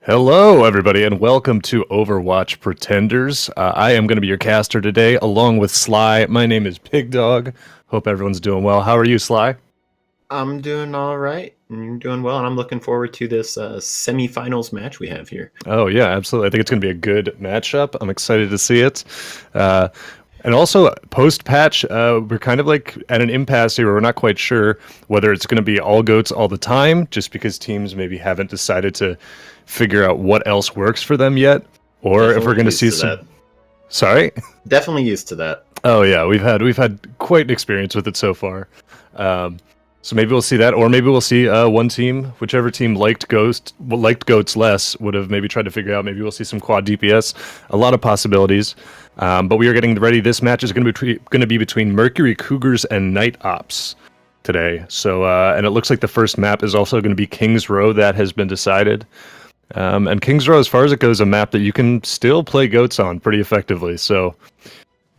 Hello, everybody, and welcome to Overwatch Pretenders. I am going to be your caster today, along with Sly. My name is Pig Dog. Hope everyone's doing well. How are you, Sly? I'm doing all right. And you're doing well, and I'm looking forward to this semifinals match we have here. Oh, yeah, absolutely. I think it's going to be a good matchup. I'm excited to see it. Uh, and also, post-patch, we're kind of like at an impasse here where we're not quite sure whether it's going to be all goats all the time, just because teams maybe haven't decided to figure out what else works for them yet, or Definitely if we're going to see used to some... that. Sorry? Definitely used to that. Oh yeah, we've had quite an experience with it so far. So maybe we'll see that, or maybe we'll see one team, whichever team liked goats less, would have maybe tried to figure out. Maybe we'll see some quad DPS. A lot of possibilities. But we are getting ready. This match is going to be between Mercury, Cougars, and Night Ops today. So and it looks like the first map is also going to be King's Row. That has been decided. And King's Row, as far as it goes, a map that you can still play goats on pretty effectively. So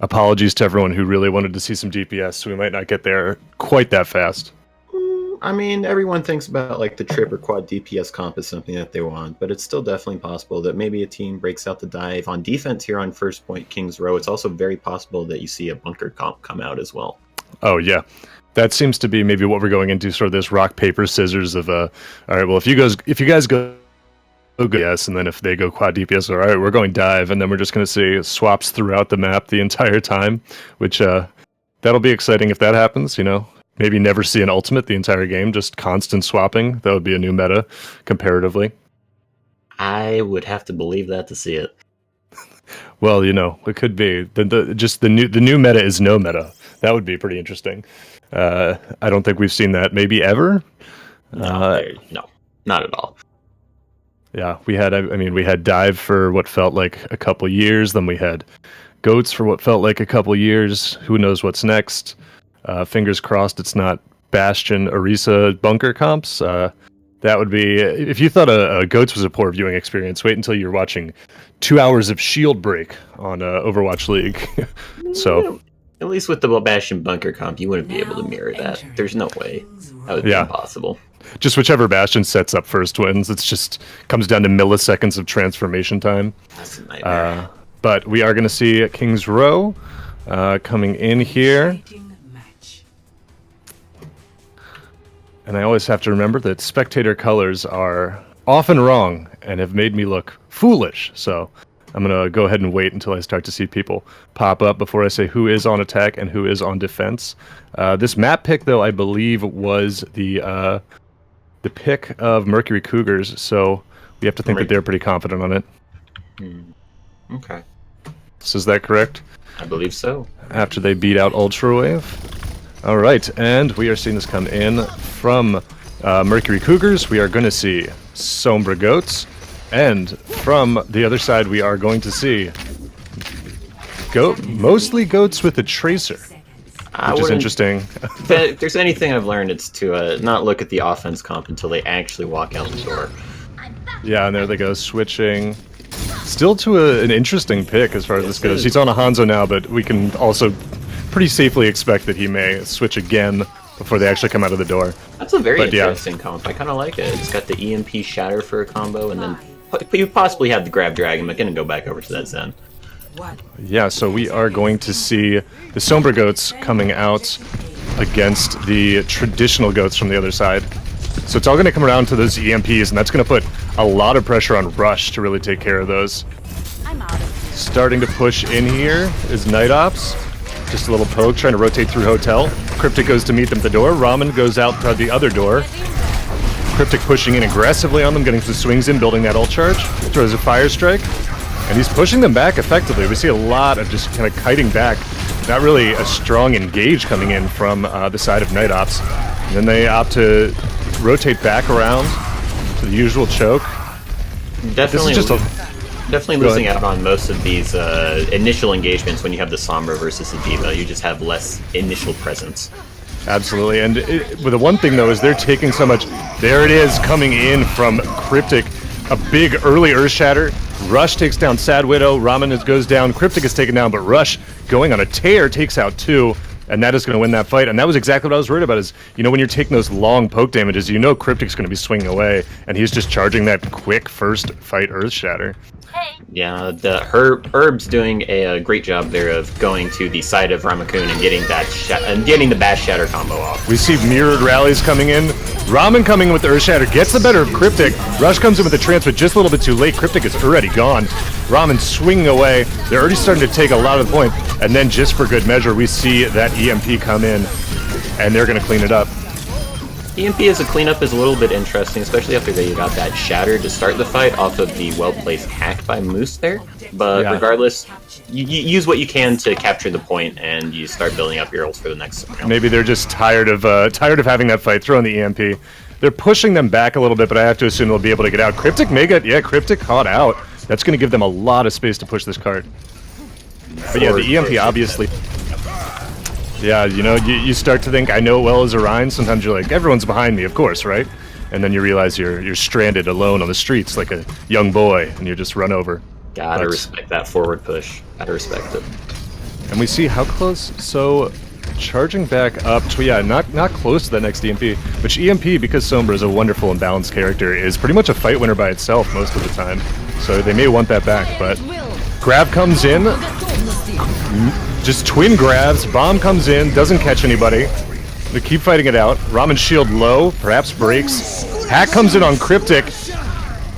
apologies to everyone who really wanted to see some DPS. We might not get there quite that fast. I mean, everyone thinks about like the trip or quad DPS comp as something that they want, but it's still definitely possible that maybe a team breaks out the dive on defense here on first point King's Row. It's also very possible that you see a bunker comp come out as well. Oh yeah, that seems to be maybe what we're going into, sort of this rock paper scissors of all right, well if you guys go yes, and then if they go quad DPS, all right, we're going dive, and then we're just going to see swaps throughout the map the entire time, which that'll be exciting if that happens. You know, maybe never see an ultimate the entire game, just constant swapping. That would be a new meta comparatively. I would have to believe that to see it. Well, you know, it could be the new meta is no meta. That would be pretty interesting. I don't think we've seen that maybe ever. No, not at all. Yeah, we had dive for what felt like a couple years. Then we had goats for what felt like a couple years. Who knows what's next? Fingers crossed it's not Bastion, Orisa, bunker comps. That would be, if you thought a goats was a poor viewing experience, wait until you're watching 2 hours of shield break on Overwatch League. So at least with the Bastion bunker comp, you wouldn't be able to mirror that. There's no way. That would be impossible. Just whichever Bastion sets up first wins. It's just comes down to milliseconds of transformation time. That's a nightmare. But we are going to see King's Row coming in here. And I always have to remember that spectator colors are often wrong and have made me look foolish. So I'm going to go ahead and wait until I start to see people pop up before I say who is on attack and who is on defense. This map pick, though, I believe was the pick of Mercury Cougars, so we have to think that they're pretty confident on it. Okay. So is that correct? I believe so. After they beat out Ultrawave. All right, and we are seeing this come in from Mercury Cougars. We are going to see Sombra Goats, and from the other side we are going to see mostly goats with a tracer. Which is interesting. If there's anything I've learned, it's to not look at the offense comp until they actually walk out the door. Yeah, and there they go, switching. Still to an interesting pick as far as this goes. He's on a Hanzo now, but we can also pretty safely expect that he may switch again before they actually come out of the door. That's a very interesting comp. I kind of like it. It's got the EMP Shatter for a combo, and then you possibly have the Grab Dragon, but gonna go back over to that Zen. Yeah, so we are going to see the Sombra Goats coming out against the traditional goats from the other side. So it's all going to come around to those EMPs, and that's going to put a lot of pressure on Rush to really take care of those. Starting to push in here is Night Ops. Just a little poke, trying to rotate through Hotel. Cryptic goes to meet them at the door. Ramen goes out to the other door. Cryptic pushing in aggressively on them, getting some swings in, building that ult charge. Throws a Fire Strike. And he's pushing them back effectively. We see a lot of just kind of kiting back. Not really a strong engage coming in from the side of Night Ops. And then they opt to rotate back around to the usual choke. Definitely losing out on most of these initial engagements when you have the Sombra versus the D.Va. You just have less initial presence. Absolutely. And the one thing, though, is they're taking so much. There it is coming in from Cryptic. A big early Earth Shatter. Rush takes down Sad Widow. Ramen goes down. Cryptic is taken down, but Rush going on a tear takes out 2. And that is going to win that fight. And that was exactly what I was worried about is, you know, when you're taking those long poke damages, you know Cryptic's going to be swinging away. And he's just charging that quick first fight Earth Shatter. Yeah, the Herb's doing a great job there of going to the side of Ramakun and getting that getting the Bash Shatter combo off. We see mirrored rallies coming in. Ramen coming in with the Earth Shatter gets the better of Cryptic. Rush comes in with the trance, but just a little bit too late. Cryptic is already gone. Ramen swinging away. They're already starting to take a lot of the point. And then just for good measure, we see that EMP come in, and they're going to clean it up. EMP as a cleanup is a little bit interesting, especially after they got that shatter to start the fight off of the well-placed hack by Moose there. But regardless, you use what you can to capture the point, and you start building up your ults for the next round. Maybe they're just tired of having that fight, throwing the EMP. They're pushing them back a little bit, but I have to assume they'll be able to get out. Cryptic may get, Cryptic caught out. That's going to give them a lot of space to push this card. But yeah, the EMP obviously... Yeah, you know, you start to think, I know it well as a Rhine. Sometimes you're like, everyone's behind me, of course, right? And then you realize you're stranded alone on the streets like a young boy, and you're just run over. Gotta respect that forward push. Gotta respect it. And we see how close, so charging back up to, yeah, not close to that next EMP, which EMP, because Sombra is a wonderful and balanced character, is pretty much a fight winner by itself most of the time. So they may want that back, but grab comes in. Just twin grabs, bomb comes in, doesn't catch anybody. They keep fighting it out. Ramen's shield low, perhaps breaks. Hack comes in on Cryptic.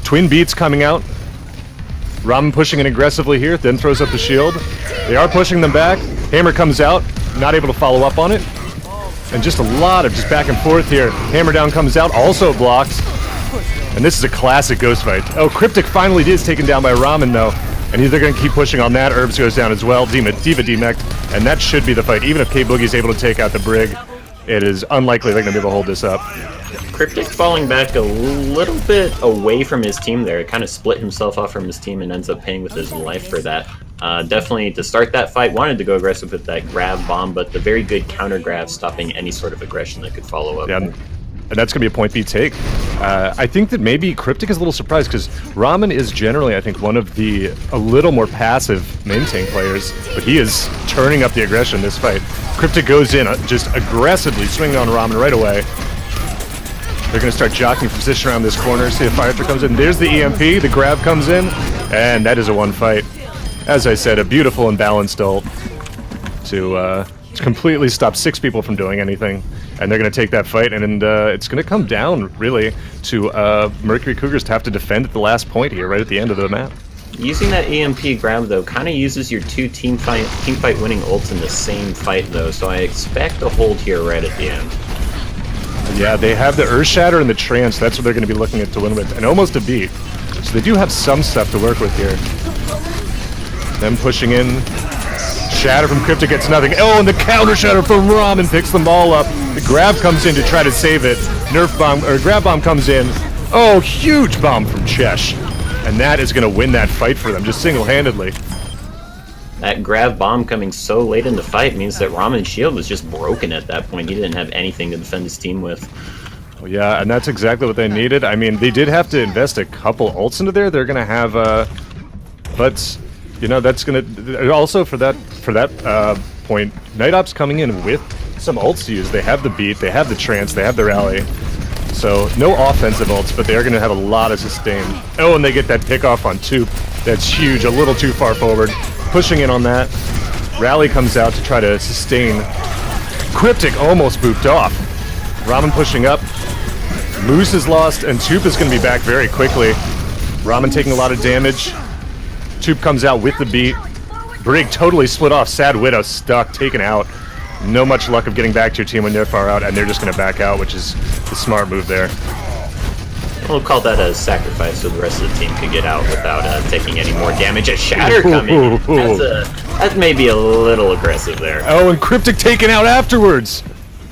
Twin beats coming out. Ramen pushing in aggressively here, then throws up the shield. They are pushing them back. Hammer comes out, not able to follow up on it. And just a lot of just back and forth here. Hammer down comes out, also blocks. And this is a classic ghost fight. Oh, Cryptic finally is taken down by Ramen though. And they're going to keep pushing on that. Herbs goes down as well. Diva demeched. And that should be the fight. Even if K-Boogie is able to take out the Brig, it is unlikely they're going to be able to hold this up. Cryptic falling back a little bit away from his team there. It kind of split himself off from his team and ends up paying with his life for that. Definitely to start that fight, wanted to go aggressive with that grab bomb, but the very good counter grab stopping any sort of aggression that could follow up. Yeah. And that's going to be a point B take. I think that maybe Cryptic is a little surprised because Ramen is generally, I think, one of the a little more passive main tank players, but he is turning up the aggression in this fight. Cryptic goes in, just aggressively swinging on Ramen right away. They're going to start jockeying for position around this corner, see if Fire Throw comes in. There's the EMP, the grab comes in, and that is a one fight. As I said, a beautiful and balanced ult to completely stop 6 people from doing anything. And they're going to take that fight, and it's going to come down, really, to Mercury Cougars to have to defend at the last point here, right at the end of the map. Using that EMP grab, though, kind of uses your 2 team fight winning ults in the same fight, though, so I expect a hold here right at the end. Yeah, they have the Earth Shatter and the Trance. That's what they're going to be looking at to win with, and almost a beat. So they do have some stuff to work with here. Them pushing in. Shatter from Cryptic gets nothing. Oh, and the counter shatter from Ramen picks them all up. The grab comes in to try to save it. Nerf bomb, or grab bomb comes in. Oh, huge bomb from Chesh. And that is going to win that fight for them, just single-handedly. That grab bomb coming so late in the fight means that Ramen's shield was just broken at that point. He didn't have anything to defend his team with. Oh, yeah, and that's exactly what they needed. I mean, they did have to invest a couple ults into there. They're going to have, but... You know, that's gonna also for that point. Night Ops coming in with some ults to use. They have the beat, they have the trance, they have the rally. So no offensive ults, but they are gonna have a lot of sustain. Oh, and they get that pick off on Toop. That's huge, a little too far forward. Pushing in on that. Rally comes out to try to sustain. Cryptic almost booped off. Ramen pushing up. Moose is lost, and Toop is gonna be back very quickly. Ramen taking a lot of damage. Toop comes out with the beat. Brig totally split off. Sad Widow stuck, taken out. No much luck of getting back to your team when they're far out, and they're just going to back out, which is the smart move there. We'll call that a sacrifice so the rest of the team could get out without taking any more damage. A Shatter coming. That's maybe a little aggressive there. Oh, and Cryptic taken out afterwards.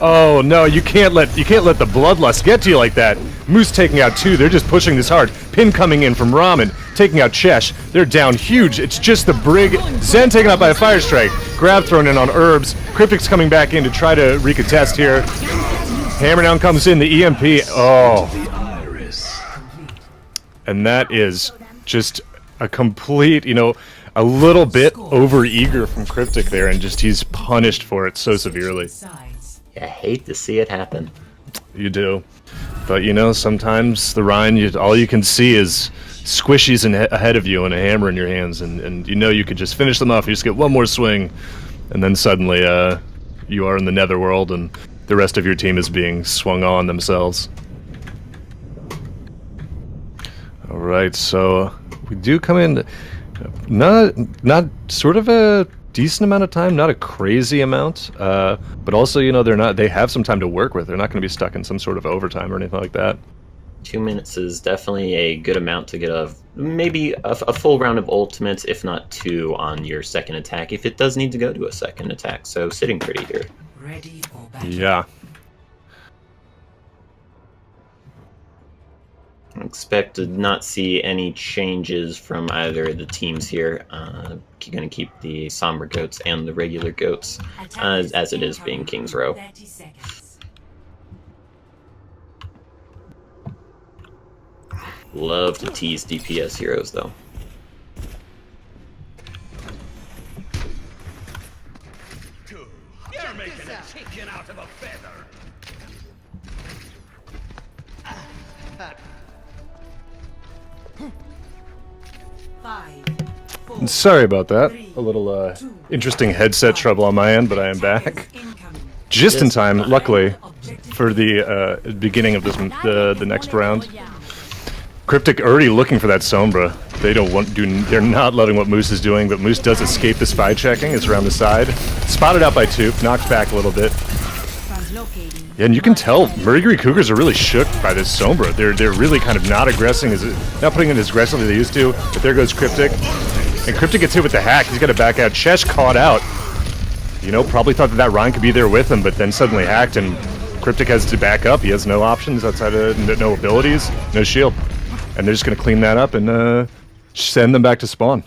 Oh no, you can't let the bloodlust get to you like that. Moose taking out 2. They're just pushing this hard. Pin coming in from Ramen, taking out Chesh. They're down huge. It's just the Brig. Zen taken out by a fire strike. Grab thrown in on Herbs. Cryptic's coming back in to try to recontest here. Hammer down comes in. The EMP. Oh. And that is just a complete, you know, a little bit over-eager from Cryptic there, and just he's punished for it so severely. Yeah, I hate to see it happen. You do. But, you know, sometimes the Rhine, all you can see is squishies ahead of you and a hammer in your hands, and you know you could just finish them off. You just get one more swing, and then suddenly you are in the netherworld, and the rest of your team is being swung on themselves. Alright, so we do come in not sort of a decent amount of time, not a crazy amount, but also, you know, they have some time to work with. They're not going to be stuck in some sort of overtime or anything like that. 2 minutes is definitely a good amount to get maybe a full round of ultimates, if not 2 on your second attack, if it does need to go to a second attack. So sitting pretty here. Ready for battle. Yeah. I expect to not see any changes from either of the teams here. Going to keep the Somber Goats and the regular Goats as it is being King's Row. 30 seconds. Love to tease DPS heroes, though. You're making a chicken out of a feather. Five, four, Sorry about that. A little interesting headset trouble on my end, but I am back. incoming. Just in time, luckily, for the beginning of the next round. Cryptic already looking for that Sombra. They're not loving what Moose is doing, but Moose does escape the spy checking. It's around the side. Spotted out by Toop, knocked back a little bit. Yeah, and you can tell Mercury Cougars are really shook by this Sombra. They're really kind of not putting it as aggressively as they used to. But there goes Cryptic. And Cryptic gets hit with the hack. He's got to back out. Chesh caught out. You know, probably thought that Ryan could be there with him, but then suddenly hacked, and Cryptic has to back up. He has no options outside of no abilities, no shield. And they're just going to clean that up and send them back to spawn.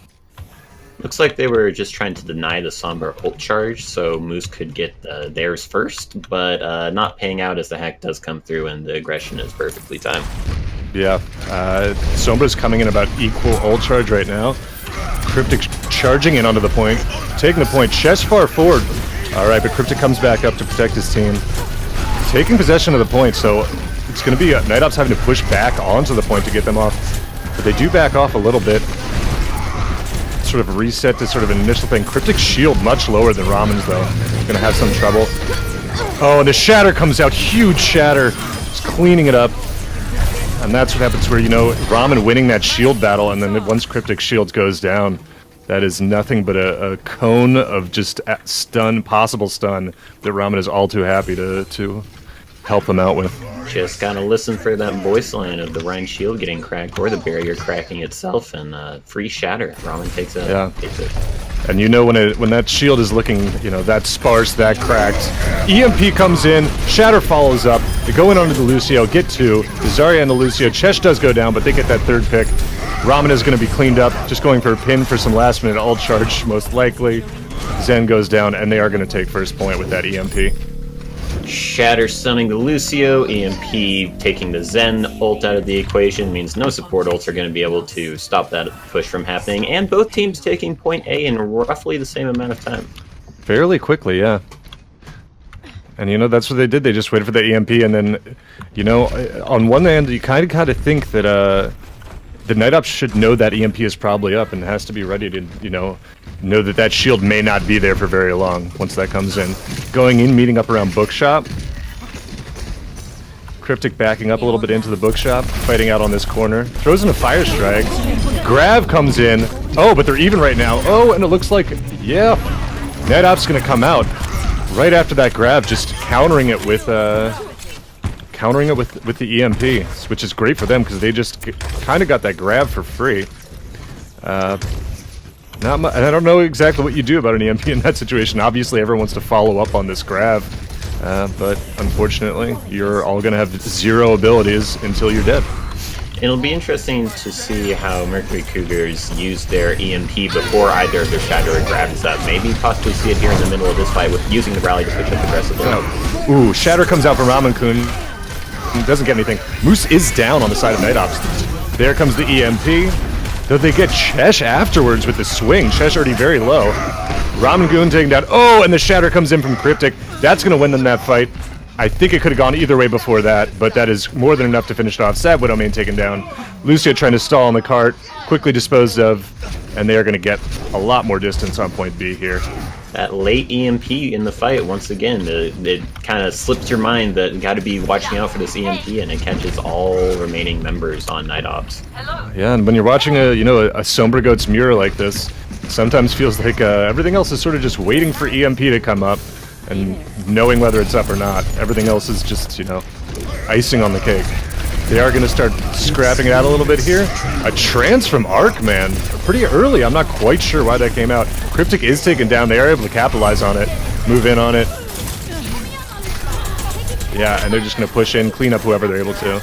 Looks like they were just trying to deny the Somber ult charge, so Moose could get theirs first, but not paying out as the hack does come through and the aggression is perfectly timed. Yeah, Sombra's coming in about equal ult charge right now. Cryptic charging in onto the point, taking the point, Chesh far forward. Alright, but Cryptic comes back up to protect his team. Taking possession of the point, so it's going to be Night Ops having to push back onto the point to get them off. But they do back off a little bit. Sort of reset to sort of an initial thing. Cryptic's shield much lower than Ramen's, though. Going to have some trouble. Oh, and the Shatter comes out. Huge Shatter. Just cleaning it up. And that's what happens where, you know, Ramen winning that shield battle, and then once Cryptic shield goes down, that is nothing but a cone of just possible stun that Ramen is all too happy to help them out with. Just gotta listen for that voice line of the Rhine shield getting cracked or the barrier cracking itself, and free Shatter. Ramen takes it. Yeah. Takes it. And you know when that shield is looking, you know, that sparse, that cracked, EMP comes in, Shatter follows up, they go in onto the Lucio, get 2, the Zarya and the Lucio, Chesh does go down, but they get that third pick. Ramen is going to be cleaned up, just going for a pin for some last minute ult charge, most likely. Zen goes down, and they are going to take first point with that EMP. Shatter stunning the Lucio, EMP taking the Zen ult out of the equation means no support ults are going to be able to stop that push from happening, and both teams taking point A in roughly the same amount of time. Fairly quickly, yeah. And you know, that's what they did, they just waited for the EMP, and then, you know, on one hand, you kind of think that the Night Ops should know that EMP is probably up and has to be ready to, you know that shield may not be there for very long once that comes in. Going in, meeting up around Bookshop. Cryptic backing up a little bit into the Bookshop, fighting out on this corner. Throws in a Fire Strike. Grav comes in. Oh, but they're even right now. Oh, and it looks like, yeah, Night Ops gonna come out right after that Grav, just countering it with the EMP, which is great for them because they just kind of got that Grav for free. Not much, and I don't know exactly what you do about an EMP in that situation. Obviously, everyone wants to follow up on this Grav, but unfortunately, you're all going to have 0 abilities until you're dead. It'll be interesting to see how Mercury Cougars use their EMP before either of their Shadow or Grav is up. Maybe possibly see it here in the middle of this fight with using the rally to push up aggressively. Oh. Ooh, Shatter comes out from Ramen-kun. Doesn't get anything. Moose is down on the side of Night Ops. There comes the EMP. Though they get Chesh afterwards with the swing. Chesh already very low. Ramen Goon taking down. Oh, and the Shatter comes in from Cryptic. That's going to win them that fight. I think it could have gone either way before that, but that is more than enough to finish it off. Sad Widowmain taken down. Lucia trying to stall on the cart. Quickly disposed of. And they are going to get a lot more distance on point B here. That late EMP in the fight, once again, it kind of slips your mind that you got to be watching out for this EMP, and it catches all remaining members on Night Ops. Yeah, and when you're watching a Sombra Goats mirror like this, it sometimes feels like everything else is sort of just waiting for EMP to come up and knowing whether it's up or not. Everything else is just, icing on the cake. They are going to start scrapping it out a little bit here. A trance from Arc, man. Pretty early. I'm not quite sure why that came out. Cryptic is taken down. They are able to capitalize on it. Move in on it. Yeah, and they're just going to push in, clean up whoever they're able to.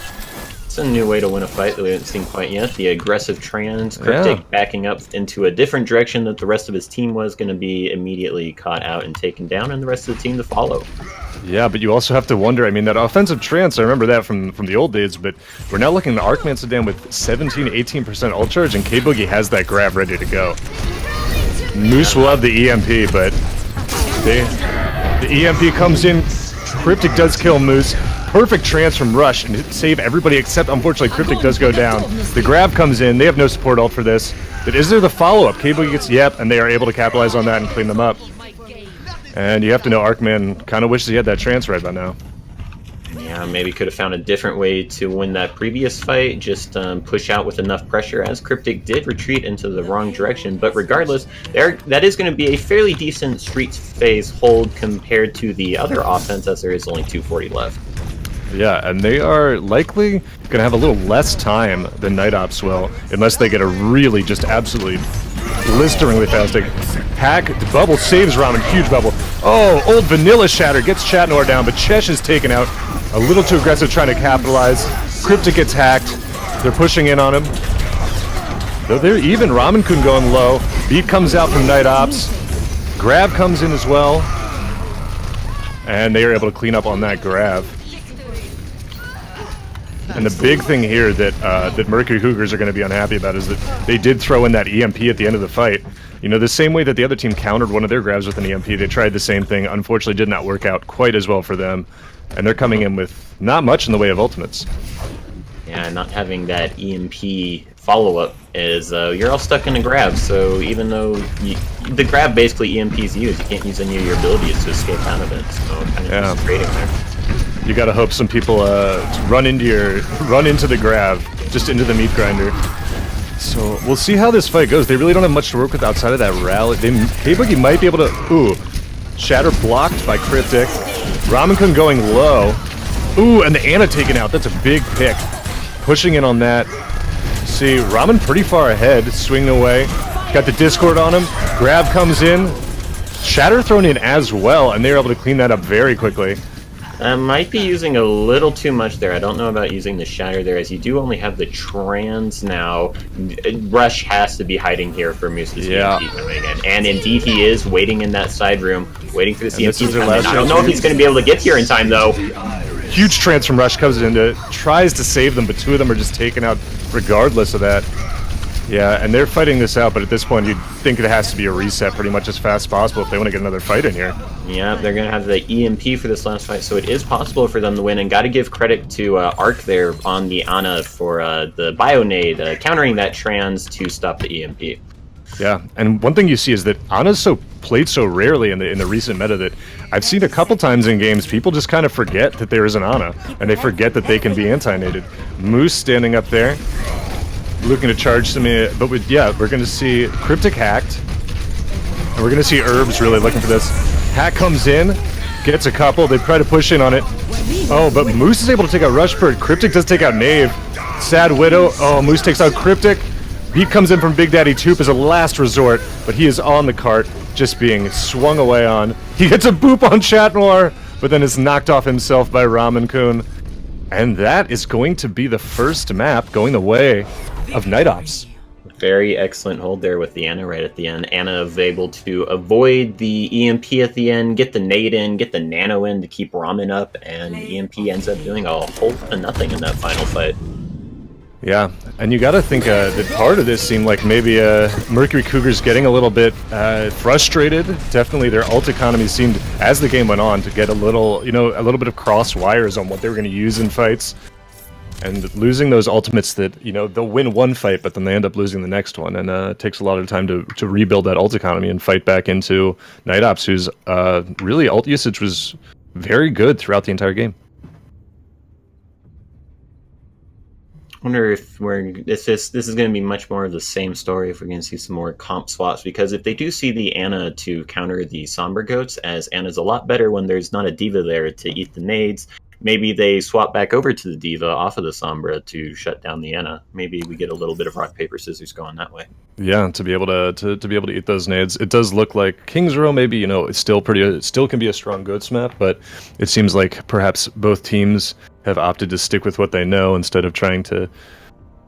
It's a new way to win a fight that we haven't seen quite yet. The aggressive trans, Cryptic backing up into a different direction that the rest of his team was going to be immediately caught out and taken down, and the rest of the team to follow. Yeah, but you also have to wonder, I mean, that offensive trance, I remember that from the old days, but we're now looking at Arcman Sedan with 17-18% ult charge, and K-Boogie has that grab ready to go. Moose will have the EMP, but the EMP comes in. Cryptic does kill Moose. Perfect trance from Rush and save everybody except, unfortunately, Cryptic does go down. The grab comes in. They have no support ult for this. But is there the follow-up? K-Boogie gets, yep, and they are able to capitalize on that and clean them up. And you have to know Arcman kind of wishes he had that trance right by now. Yeah, maybe could have found a different way to win that previous fight, just push out with enough pressure, as Cryptic did retreat into the wrong direction. But regardless, that is going to be a fairly decent Streets phase hold compared to the other offense, as there is only 240 left. Yeah, and they are likely going to have a little less time than Night Ops will, unless they get a really just absolutely blisteringly fast take. Hack, the bubble saves Ramen, huge bubble. Oh, old Vanilla Shatter gets Chat Noir down, but Chesh is taken out. A little too aggressive trying to capitalize. Cryptic gets hacked. They're pushing in on him. Though they're even, Ramen Kun going low. Beat comes out from Night Ops. Grab comes in as well. And they are able to clean up on that grab. And the big thing here that Mercury Cougars are going to be unhappy about is that they did throw in that EMP at the end of the fight. You know, the same way that the other team countered one of their grabs with an EMP, they tried the same thing. Unfortunately, did not work out quite as well for them. And they're coming in with not much in the way of ultimates. Yeah, not having that EMP follow-up is you're all stuck in a grab, so even though the grab basically EMPs you can't use any of your abilities to escape out of it, so kind of just trading there. You gotta hope some people run into the grab, just into the meat grinder. So we'll see how this fight goes. They really don't have much to work with outside of that rally. K-Boogie might be able to. Ooh, Shatter blocked by Cryptic. Ramen-kun going low. Ooh, and the Ana taken out. That's a big pick. Pushing in on that. See, Ramen pretty far ahead, swinging away. Got the Discord on him. Grab comes in. Shatter thrown in as well, and they're able to clean that up very quickly. Might be using a little too much there. I don't know about using the Shatter there, as you do only have the trans now. Rush has to be hiding here for Moose's EMP coming in. And indeed he is, waiting in that side room, waiting for the EMP to come in. I don't know if he's going to be able to get here in time, though. Huge trance from Rush comes in, tries to save them, but two of them are just taken out regardless of that. Yeah, and they're fighting this out, but at this point you'd think it has to be a reset pretty much as fast as possible if they want to get another fight in here. Yeah, they're going to have the EMP for this last fight, so it is possible for them to win, and got to give credit to Arc there on the Ana for the Bionade, countering that trans to stop the EMP. Yeah, and one thing you see is that Ana's played so rarely in the recent meta that I've seen a couple times in games people just kind of forget that there is an Ana, and they forget that they can be anti-nated. Moose standing up there, looking to charge some, but we're going to see Cryptic hacked, and we're going to see Herbs really looking for this. Hack comes in, gets a couple, they try to push in on it. Oh, but Moose is able to take out Rushbird. Cryptic does take out Knave. Sad Widow, oh, Moose takes out Cryptic. Beat comes in from Big Daddy Toop as a last resort, but he is on the cart, just being swung away on. He gets a boop on Chat Noir, but then is knocked off himself by Ramen-kun. And that is going to be the first map going the way of Night Ops. Very excellent hold there with the Ana right at the end. Ana is able to avoid the EMP at the end, get the nade in, get the nano in to keep Ramen up, and the EMP ends up doing a whole lot of nothing in that final fight. Yeah, and you got to think that part of this seemed like maybe Mercury Cougars getting a little bit frustrated. Definitely, their ult economy seemed, as the game went on, to get a little bit of cross wires on what they were going to use in fights, and losing those ultimates that they'll win one fight, but then they end up losing the next one, and it takes a lot of time to rebuild that ult economy and fight back into Night Ops, whose really ult usage was very good throughout the entire game. Wonder if this is going to be much more of the same story, if we're going to see some more comp swaps, because if they do see the Ana to counter the Sombra Goats, as Ana's a lot better when there's not a D.Va there to eat the nades, maybe they swap back over to the D.Va off of the Sombra to shut down the Ana. Maybe we get a little bit of rock paper scissors going that way. Yeah, to be able to eat those nades. It does look like King's Row maybe it's still can be a strong Goats map, but it seems like perhaps both teams have opted to stick with what they know instead of trying to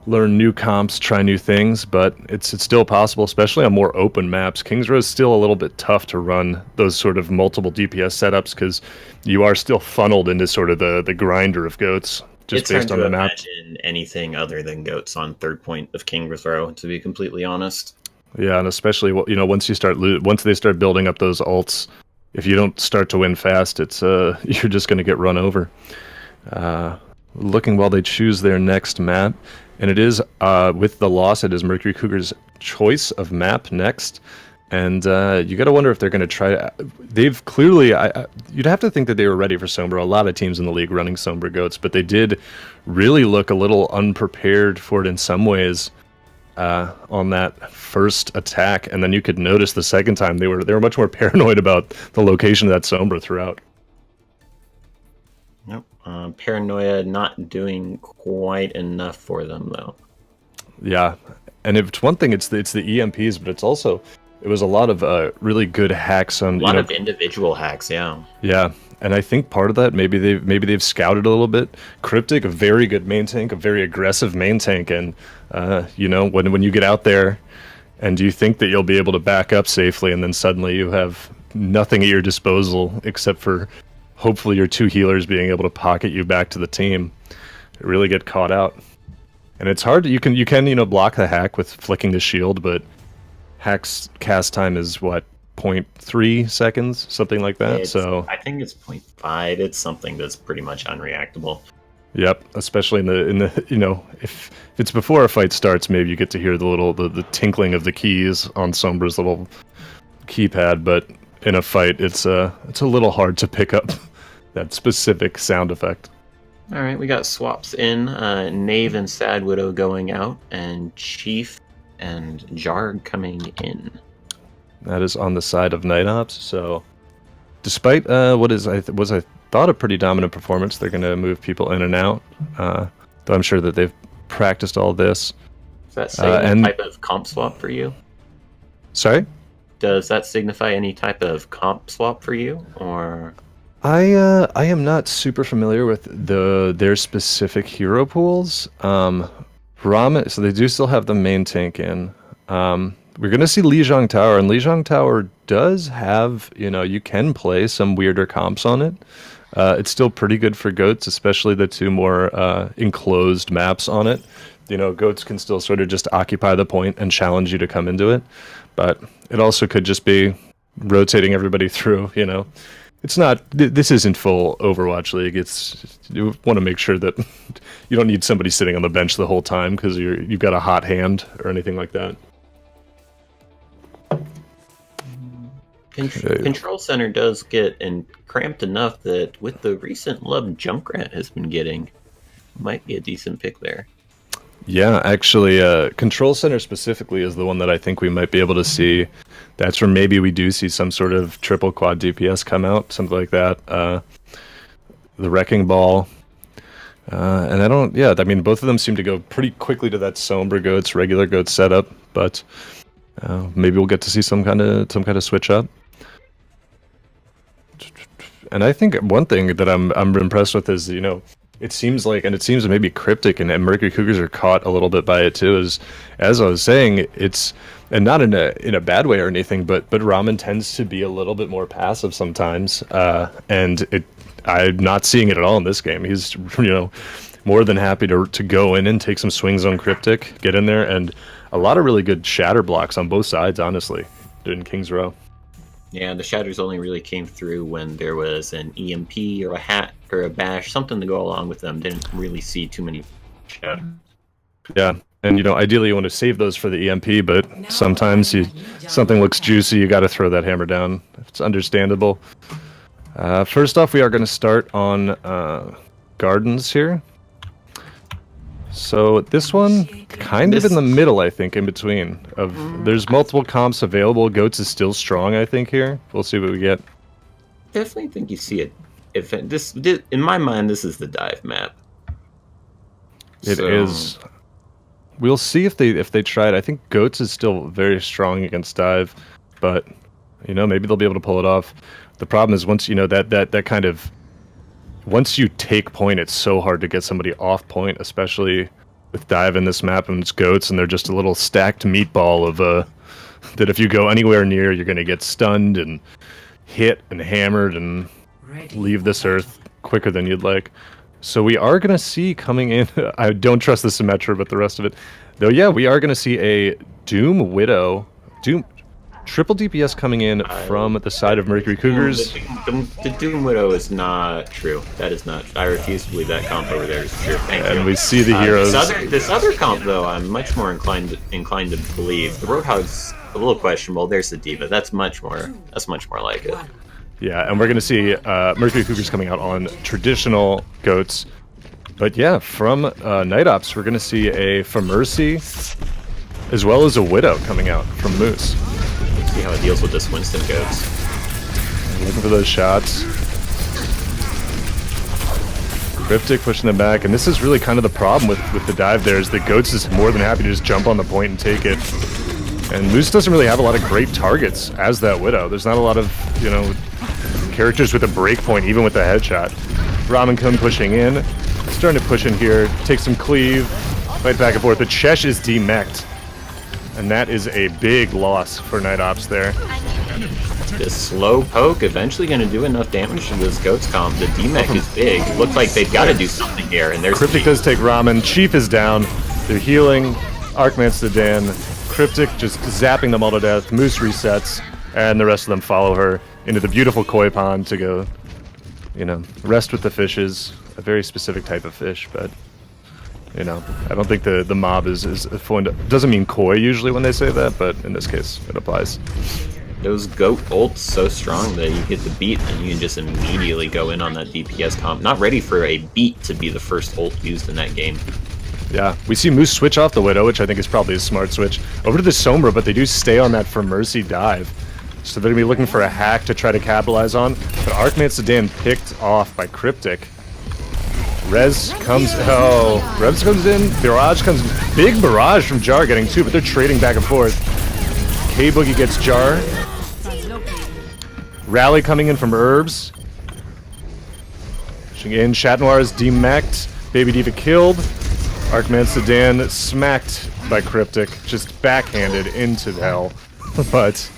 learn new comps, try new things. But it's still possible, especially on more open maps. King's Row is still a little bit tough to run those sort of multiple DPS setups because you are still funneled into sort of the grinder of Goats. Just based on the map. It's hard to imagine anything other than Goats on third point of King's Row, to be completely honest. Yeah, and especially once they start building up those ults, if you don't start to win fast, it's you're just going to get run over. Looking while they choose their next map, and it is with the loss, it is Mercury Cougars' choice of map next. And you got to wonder if they're going to try. They've clearly, you'd have to think that they were ready for Sombra. A lot of teams in the league running Sombra Goats, but they did really look a little unprepared for it in some ways on that first attack. And then you could notice the second time they were much more paranoid about the location of that Sombra throughout. Nope. Paranoia not doing quite enough for them though. Yeah, and if it's one thing, it's the EMPs, but it was a lot of really good hacks on a lot of individual hacks. Yeah, and I think part of that maybe they've scouted a little bit. Cryptic, a very good main tank, a very aggressive main tank, and when you get out there and you think that you'll be able to back up safely, and then suddenly you have nothing at your disposal except for hopefully your two healers being able to pocket you back to the team, you really get caught out. And it's hard. You can block the hack with flicking the shield, but hack's cast time is what, 0.3 seconds, something like that. So I think it's 0.5. It's something that's pretty much unreactable. Yep, especially in the if it's before a fight starts, maybe you get to hear the tinkling of the keys on Sombra's little keypad, but in a fight, it's a little hard to pick up that specific sound effect. All right, we got swaps in. Knave and Sad Widow going out, and Chief and Jarg coming in. That is on the side of Night Ops. So, despite what I thought a pretty dominant performance, they're going to move people in and out. Though I'm sure that they've practiced all this. Does that say any type of comp swap for you? Sorry? Does that signify any type of comp swap for you, or? I am not super familiar with their specific hero pools. Ramen, so they do still have the main tank in. We're gonna see Lijiang Tower, and Lijiang Tower does have, you can play some weirder comps on it. It's still pretty good for Goats, especially the two more enclosed maps on it. Goats can still sort of just occupy the point and challenge you to come into it. But it also could just be rotating everybody through, It's not, this isn't full Overwatch League. You want to make sure that you don't need somebody sitting on the bench the whole time because you've got a hot hand or anything like that. Control Center does get cramped enough that with the recent love Junkrat has been getting, might be a decent pick there. Yeah, actually, Control Center specifically is the one that I think we might be able to see. That's where maybe we do see some sort of triple quad DPS come out, something like that. The Wrecking Ball. And both of them seem to go pretty quickly to that Sombra Goats, regular Goats setup, but maybe we'll get to see some kind of switch up. And I think one thing that I'm impressed with is, it seems maybe Cryptic and Mercury Cougars are caught a little bit by it too. As I was saying, and not in a bad way or anything, but Ramen tends to be a little bit more passive sometimes, and I'm not seeing it at all in this game. He's more than happy to go in and take some swings on Cryptic, get in there, and a lot of really good shatter blocks on both sides, honestly, in King's Row. Yeah, the shatters only really came through when there was an EMP or a hat or a bash, something to go along with them. Didn't really see too many shatters. Yeah, and ideally you want to save those for the EMP, but sometimes something looks juicy, you got to throw that hammer down. It's understandable. First off, we are going to start on Gardens here. So this one, kind of in the middle, I think, in between. There's multiple comps available. Goats is still strong, I think, here. We'll see what we get. Definitely think you see it. In my mind, this is the dive map. It is. We'll see if they try it. I think Goats is still very strong against dive, but maybe they'll be able to pull it off. The problem is once that kind of once you take point, it's so hard to get somebody off point, especially with dive in this map and it's Goats, and they're just a little stacked meatball of that if you go anywhere near, you're going to get stunned and hit and hammered and leave this earth quicker than you'd like. So we are going to see coming in, I don't trust the Symmetra, but the rest of it, though, yeah, we are going to see a Doom Widow, triple DPS coming in from the side of Mercury Cougars. The Doom Widow is not true. That is not. I refuse to believe that comp over there is true. Thank you. And we see the heroes. This other comp, though, I'm much more inclined to believe. The Roadhog's a little questionable. There's the Diva. That's much more like it. Yeah, and we're going to see Mercury Cougars coming out on traditional Goats. But yeah, from Night Ops, we're going to see a Mercy as well as a Widow coming out from Moose. See how it deals with this Winston Goats. Looking for those shots. Cryptic pushing them back, and this is really kind of the problem with the dive there, is that Goats is more than happy to just jump on the point and take it. And Moose doesn't really have a lot of great targets as that Widow. There's not a lot of, characters with a break point, even with the headshot. Ramen Kun pushing in. Starting to push in here. Take some cleave. Fight back and forth. The Chesh is demech'd. And that is a big loss for Night Ops there. This slow poke eventually going to do enough damage to this Goats comp. The demech is big. Looks like they've got to do something here. And there's Cryptic does take Ramen. Chief is down. They're healing. Arcman Sedan. Cryptic just zapping them all to death. Moose resets. And the rest of them follow her into the beautiful koi pond to go, rest with the fishes. A very specific type of fish, but I don't think the mob is fond. Doesn't mean koi usually when they say that, but in this case it applies. Those Goat ults so strong that you get the beat and you can just immediately go in on that DPS comp. Not ready for a beat to be the first ult used in that game. Yeah, we see Moose switch off the Widow, which I think is probably a smart switch, over to the Sombra, but they do stay on that for Mercy dive. So they're going to be looking for a hack to try to capitalize on. But Arcman Sedan picked off by Cryptic. Rez comes in, Barrage comes in. Big barrage from Jar getting two, but they're trading back and forth. K-Boogie gets Jar. Rally coming in from Herbs. Pushing in, Chat Noir is demech'd. Baby Diva killed. Arcman Sedan smacked by Cryptic, just backhanded into hell. But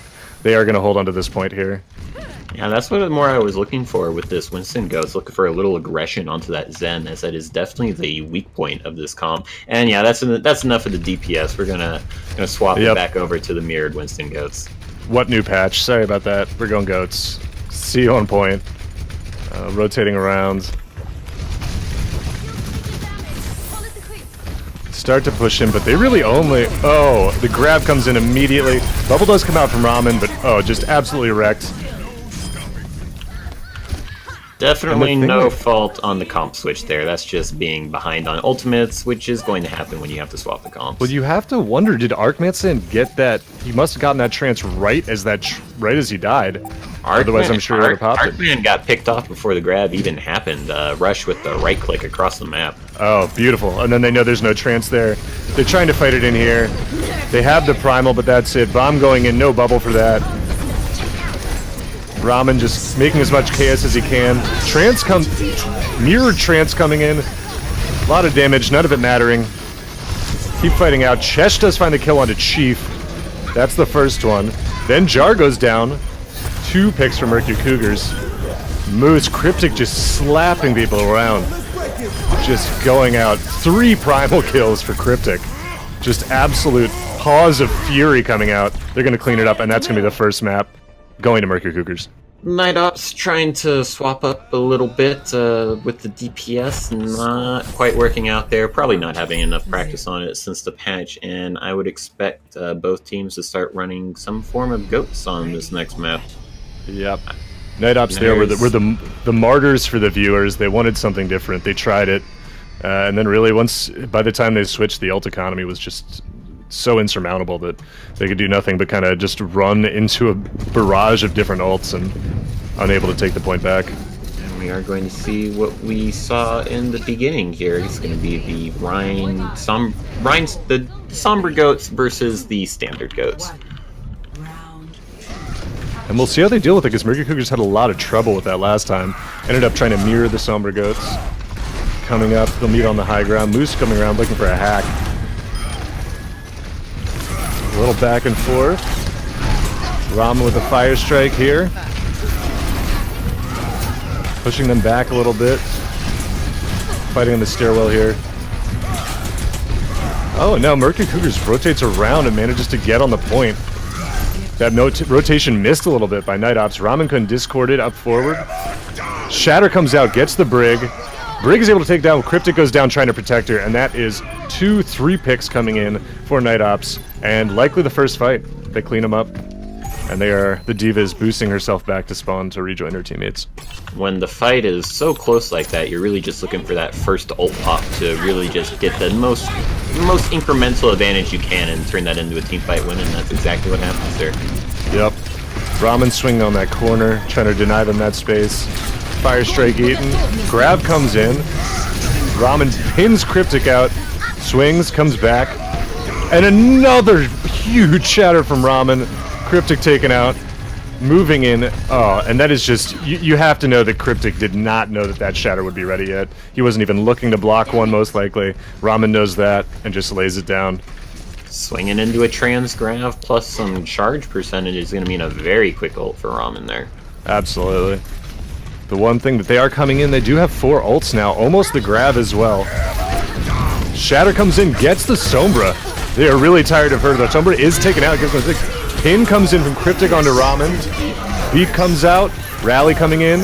they are going to hold on to this point here. Yeah, that's what more I was looking for with this Winston Goats. Looking for a little aggression onto that Zen, as that is definitely the weak point of this comp. And yeah, that's enough of the DPS. We're gonna swap it back over to the mirrored Winston Goats. What new patch? Sorry about that. We're going Goats. See you on point. Rotating around. Start to push him, but they really only... Oh, the grab comes in immediately. Bubble does come out from Ramen, but just absolutely wrecked. Definitely no fault on the comp switch there. That's just being behind on ultimates, which is going to happen when you have to swap the comps. Well, you have to wonder, did Arcman get that? He must have gotten that trance right as he died. Otherwise, I'm sure he would have popped it. Arcman got picked off before the grab even happened. Rush with the right click across the map. Oh, beautiful. And then they know there's no trance there. They're trying to fight it in here. They have the primal, but that's it. Bomb going in, no bubble for that. Ramen just making as much chaos as he can. Mirrored trance coming in. A lot of damage, none of it mattering. Keep fighting out. Chesh does find the kill onto Chief. That's the first one. Then Jar goes down. 2 picks from Mercury Cougars. Moose, Cryptic just slapping people around. just going out. 3 primal kills for Cryptic. Just absolute paws of fury coming out. They're going to clean it up, and that's going to be the first map going to Mercury Cougars. Night Ops trying to swap up a little bit with the DPS, not quite working out there. Probably not having enough practice on it since the patch, and I would expect both teams to start running some form of goats on this next map. Yep. Night Ops there were the martyrs for the viewers. They wanted something different. They tried it. And then really by the time they switched, the ult economy was just so insurmountable that they could do nothing but kind of just run into a barrage of different ults and unable to take the point back. And we are going to see what we saw in the beginning here. It's going to be the the Somber Goats versus the Standard Goats. And we'll see how they deal with it, because Mercury Cougars had a lot of trouble with that last time. Ended up trying to mirror the Somber Goats. Coming up, they'll meet on the high ground. Moose coming around looking for a hack. A little back and forth. Ramen with a fire strike here. Pushing them back a little bit. Fighting in the stairwell here. Oh, and now Mercury Cougars rotates around and manages to get on the point. That rotation missed a little bit by Night Ops. Ramen couldn't discord it up forward. Shatter comes out, gets the Brig. Brig is able to take down. Cryptic goes down trying to protect her, and that is 2-3 picks coming in for Night Ops, and likely the first fight. They clean them up, and the Diva is boosting herself back to spawn to rejoin her teammates. When the fight is so close like that, you're really just looking for that first ult pop to really just get the most incremental advantage you can and turn that into a team fight win, and that's exactly what happens there. Yep. Ramen swinging on that corner, trying to deny them that space. Fire strike eaten. Grab comes in. Ramen pins Cryptic out. Swings, comes back. And another huge shatter from Ramen. Cryptic taken out. Moving in. Oh, and that is just... You have to know that Cryptic did not know that shatter would be ready yet. He wasn't even looking to block one, most likely. Ramen knows that and just lays it down. Swinging into a transgrav plus some charge percentage is going to mean a very quick ult for Ramen there. Absolutely. The one thing that they are coming in, they do have 4 ults now, almost the grab as well. Shatter comes in, gets the Sombra. They are really tired of her. The Sombra is taken out, gives them a big pin comes in from Cryptic onto Ramen. Beat comes out, Rally coming in.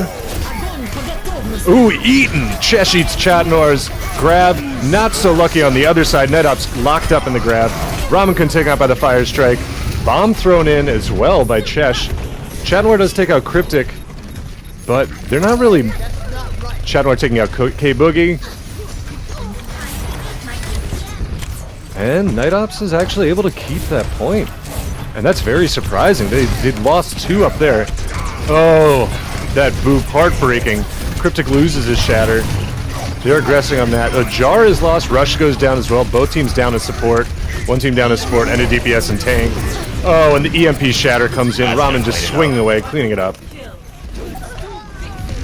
Ooh, eaten! Chesh eats Chatnor's grab. Not so lucky on the other side. Night Ops locked up in the grab. Ramen can take out by the fire strike. Bomb thrown in as well by Chesh. Chatnor does take out Cryptic. But they're not really... Chatnor taking out K-Boogie. And Night Ops is actually able to keep that point. And that's very surprising. They'd lost 2 up there. Oh, that boop. Heartbreaking. Cryptic loses his shatter. They're aggressing on that. Jar is lost. Rush goes down as well. Both teams down as support. One team down as support and a DPS and tank. Oh, and the EMP shatter comes in. Ramen just swinging away, cleaning it up.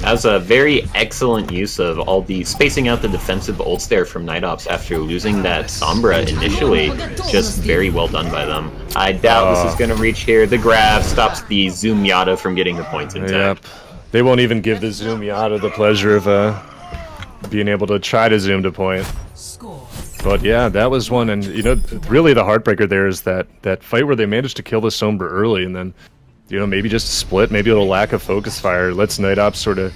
That was a very excellent use of all the spacing out the defensive ults there from Night Ops after losing that Sombra initially. Just very well done by them. I doubt this is going to reach here. The grab stops the Zoom Yata from getting the points intact. Yep. They won't even give the Zoom Yata the pleasure of being able to try to zoom to point. But yeah, that was one, and you know, really the heartbreaker there is that fight where they managed to kill the Sombra early, and then you know, maybe just a split, maybe a little lack of focus fire lets Night Ops sort of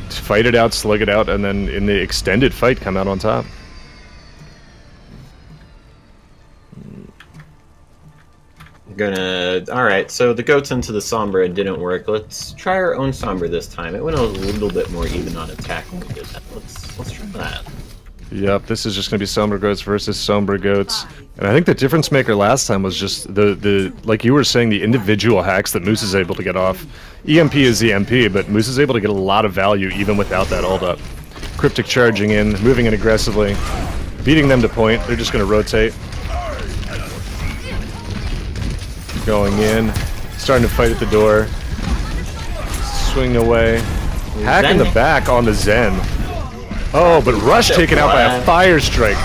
fight it out, slug it out, and then in the extended fight come out on top. Alright, so the goats into the Sombra didn't work. Let's try our own Sombra this time. It went a little bit more even on attack when we did that. Let's try that. Yep, this is just going to be Sombra Goats versus Sombra Goats. And I think the difference maker last time was just the like you were saying, the individual hacks that Moose is able to get off. EMP is EMP, but Moose is able to get a lot of value even without that ult up. Cryptic charging in, moving in aggressively, beating them to point. They're just going to rotate. Going in, starting to fight at the door. Swing away. Hack in the back on the Zen. Oh, but Rush taken out by a fire strike.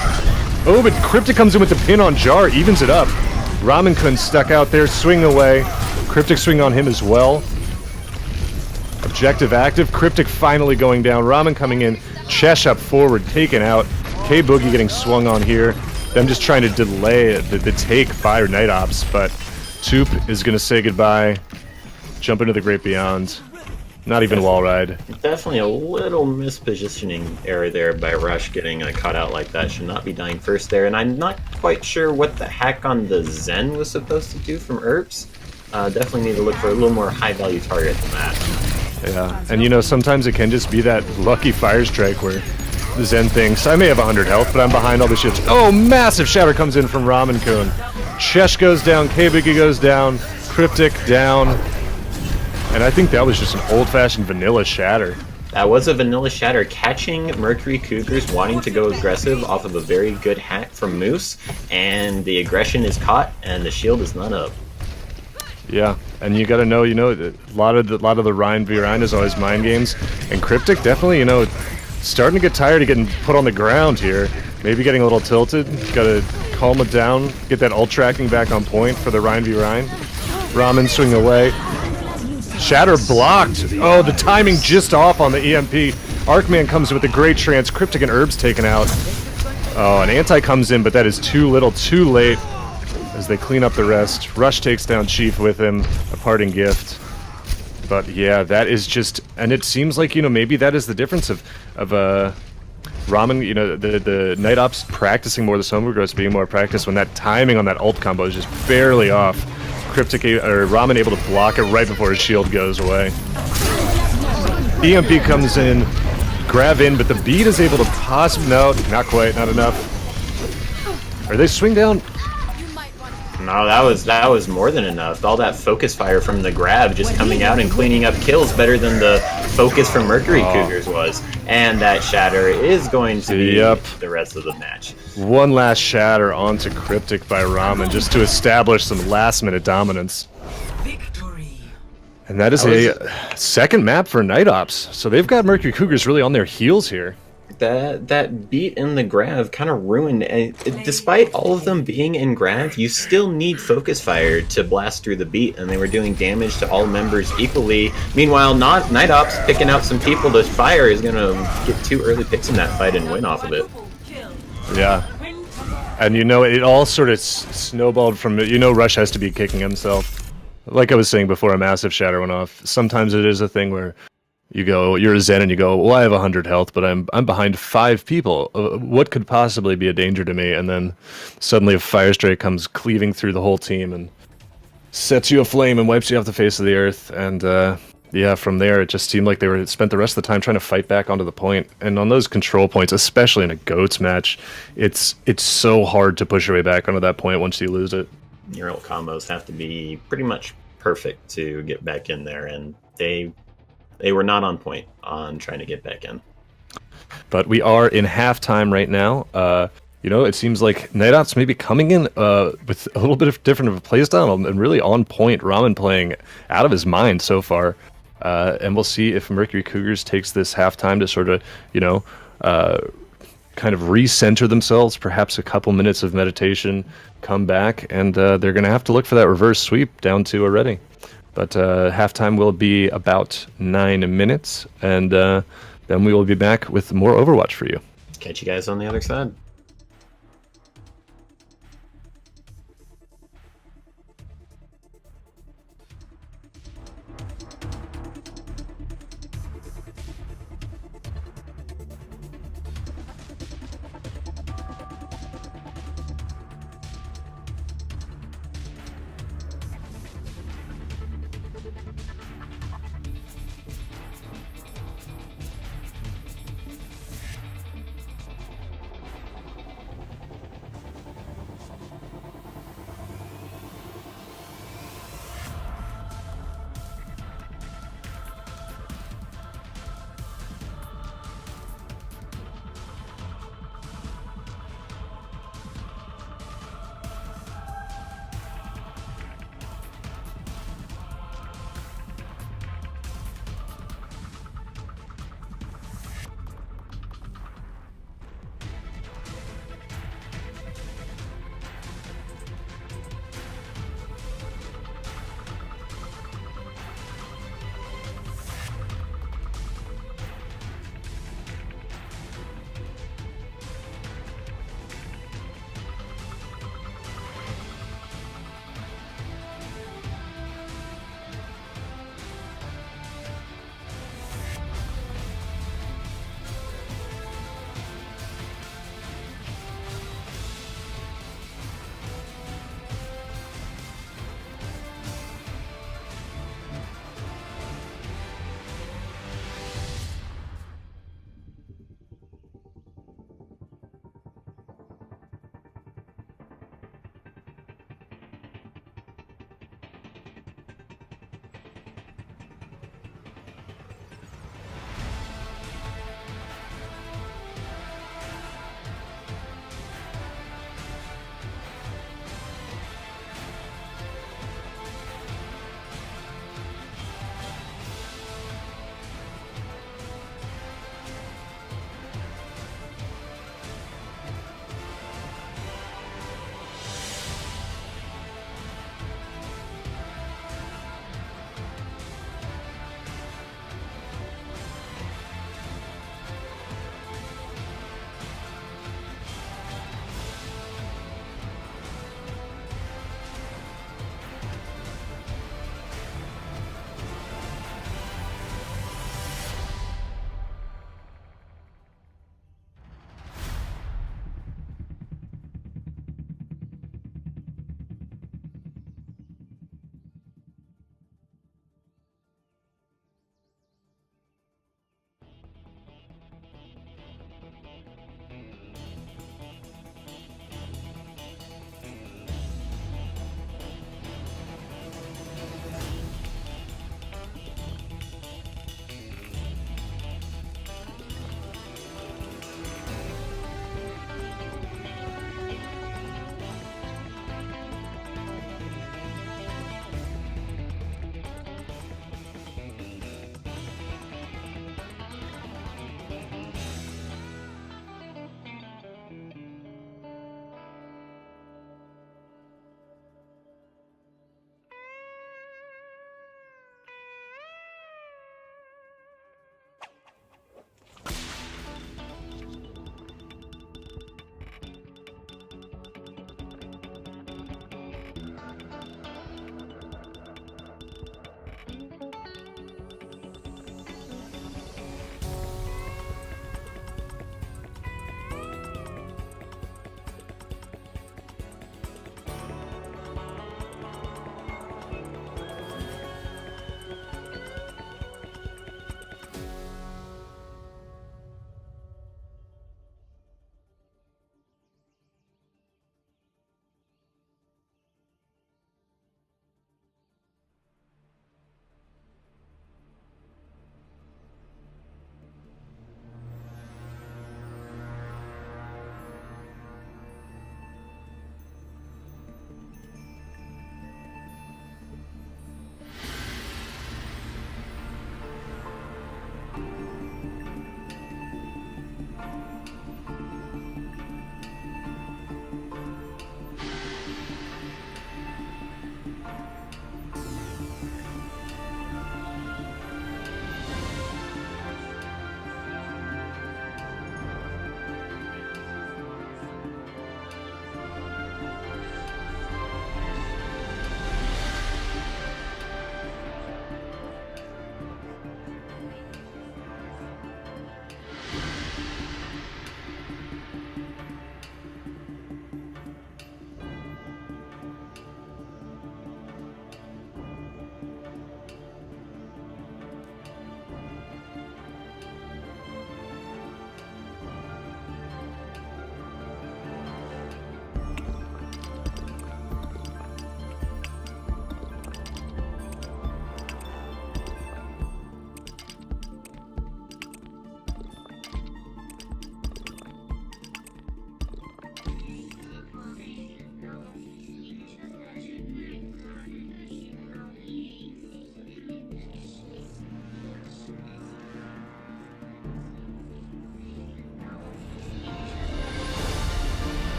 Oh, but Cryptic comes in with the pin on Jar, evens it up. Ramen-kun stuck out there, swing away. Cryptic swing on him as well. Objective active. Cryptic finally going down. Ramen coming in, Chesh up forward, taken out. K-Boogie getting swung on here. Them just trying to delay the take by Night Ops, but Toop is going to say goodbye. Jump into the Great Beyond. Not even wall ride. Definitely a little mispositioning error there by Rush getting caught out like that. Should not be dying first there. And I'm not quite sure what the hack on the Zen was supposed to do from Herbs. Definitely need to look for a little more high value target than that. Yeah, and you know, sometimes it can just be that lucky fire strike where the Zen thinks, I may have 100 health, but I'm behind all the ships. Oh, massive shatter comes in from Ramen Kun. Chesh goes down, K-Biggie goes down, Cryptic down. And I think that was just an old-fashioned vanilla shatter. That was a vanilla shatter, catching Mercury Cougars wanting to go aggressive off of a very good hack from Moose, and the aggression is caught, and the shield is not up. Yeah, and you got to know, you know, a lot of the Rhine v Rhine is always mind games, and Cryptic definitely, you know, starting to get tired of getting put on the ground here. Maybe getting a little tilted. Got to calm it down, get that ult tracking back on point for the Rhine v Rhine. Ramen swing away. Shatter blocked. Oh, the timing just off on the EMP. Arcman comes with a great trance. Cryptic and Herbs taken out. Oh, an anti comes in, but that is too little, too late. As they clean up the rest. Rush takes down Chief with him. A parting gift. But yeah, that is just, and it seems like, you know, maybe that is the difference of Ramen, you know, the Night Ops practicing more, the Somber Gross being more practiced when that timing on that ult combo is just barely off. Cryptic or Ramen able to block it right before his shield goes away. EMP comes in, grab in, but the beat is able to possibly, no, not quite, not enough. Are they swing down? No, that was more than enough. All that focus fire from the grab just coming out and cleaning up kills better than the focus from Mercury Cougars was. And that shatter is going to be the rest of the match. One last shatter onto Cryptic by Ramen just to establish some last-minute dominance. Victory. And that is a second map for Night Ops. So they've got Mercury Cougars really on their heels here. That beat in the grav kind of ruined, and despite all of them being in grav, you still need focus fire to blast through the beat, and they were doing damage to all members equally. Meanwhile, not Night Ops picking out some people to fire is gonna get 2 early picks in that fight and win off of it. Yeah. And you know, it all sort of snowballed from, you know, Rush has to be kicking himself. Like I was saying before a massive shatter went off, sometimes it is a thing where you go, you're a Zen and you go, well, I have 100 health, but I'm behind 5 people. What could possibly be a danger to me? And then suddenly a fire strike comes cleaving through the whole team and sets you aflame and wipes you off the face of the earth. And yeah, from there it just seemed like they spent the rest of the time trying to fight back onto the point. And on those control points, especially in a GOATS match, it's so hard to push your way back onto that point once you lose it. Your ult combos have to be pretty much perfect to get back in there, and they were not on point on trying to get back in. But we are in halftime right now. You know, it seems like Night Ops may be coming in with a little bit of different of a playstyle and really on point. Ramen playing out of his mind so far. And we'll see if Mercury Cougars takes this halftime to sort of, you know, kind of recenter themselves, perhaps a couple minutes of meditation, come back, and they're going to have to look for that reverse sweep down to a ready. But halftime will be about 9 minutes, and then we will be back with more Overwatch for you. Catch you guys on the other side.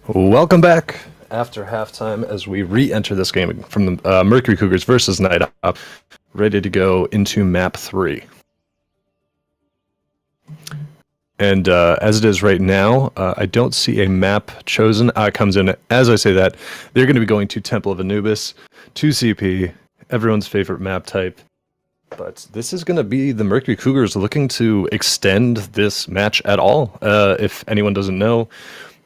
Welcome back after halftime as we re-enter this game from the Mercury Cougars versus Night Op, ready to go into map 3. And as it is right now, I don't see a map chosen. It comes in, as I say that, they're going to be going to Temple of Anubis, 2CP, everyone's favorite map type. But this is going to be the Mercury Cougars looking to extend this match at all. If anyone doesn't know,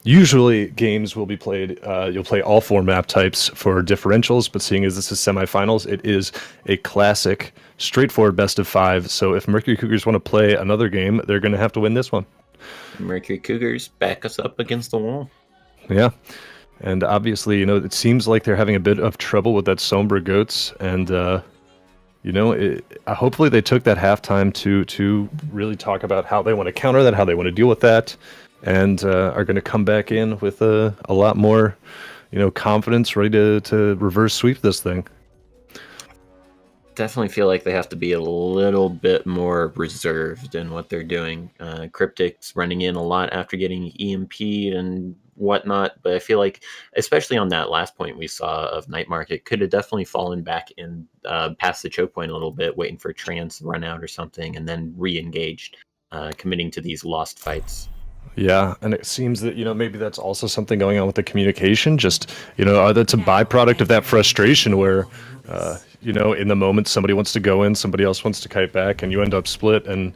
usually games will be played, you'll play all 4 map types for differentials, but seeing as this is semifinals, it is a classic, straightforward best of 5. So if Mercury Cougars want to play another game, they're going to have to win this one. Mercury Cougars back us up against the wall. Yeah. And obviously, it seems like they're having a bit of trouble with that Sombra Goats, and hopefully they took that halftime to really talk about how they want to counter that, how they want to deal with that, and are going to come back in with a lot more, confidence, ready to reverse sweep this thing. Definitely feel like they have to be a little bit more reserved in what they're doing. Cryptic's running in a lot after getting EMP'd and whatnot, but I feel like, especially on that last point we saw of Night Market, could have definitely fallen back in past the choke point a little bit, waiting for Trance to run out or something, and then re-engaged, committing to these lost fights. Yeah, and it seems that, maybe that's also something going on with the communication. Just, that's a byproduct of that frustration where, in the moment somebody wants to go in, somebody else wants to kite back, and you end up split. And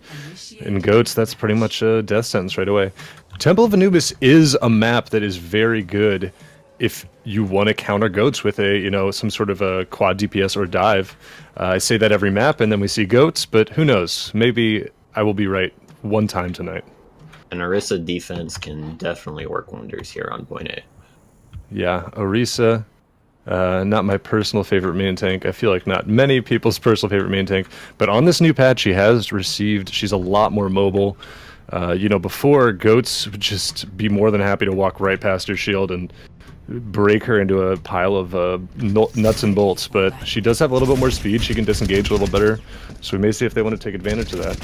in Goats, that's pretty much a death sentence right away. Temple of Anubis is a map that is very good if you want to counter Goats with some sort of a quad DPS or dive. I say that every map, and then we see Goats, but who knows? Maybe I will be right one time tonight. An Orisa defense can definitely work wonders here on point A. Yeah, Orisa, not my personal favorite main tank. I feel like not many people's personal favorite main tank. But on this new patch, she's a lot more mobile. Before, Goats would just be more than happy to walk right past her shield and break her into a pile of nuts and bolts. But she does have a little bit more speed. She can disengage a little better. So we may see if they want to take advantage of that.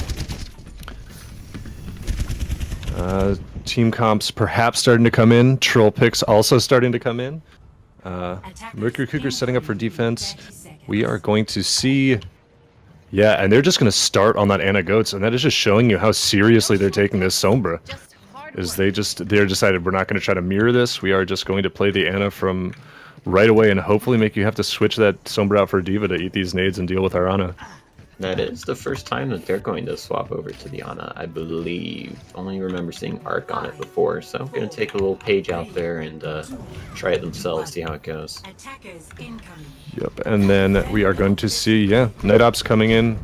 Team comps perhaps starting to come in. Troll picks also starting to come in. Mercury Cougars setting up for defense. We are going to see... Yeah, and they're just going to start on that Ana Goats, and that is just showing you how seriously they're taking this Sombra. They're decided we're not going to try to mirror this. We are just going to play the Ana from right away and hopefully make you have to switch that Sombra out for Diva to eat these nades and deal with our Ana. That is the first time that they're going to swap over to the Ana, I believe. Only remember seeing Arc on it before, so I'm going to take a little page out there and try it themselves, see how it goes. Yep, and then we are going to see, Night Ops coming in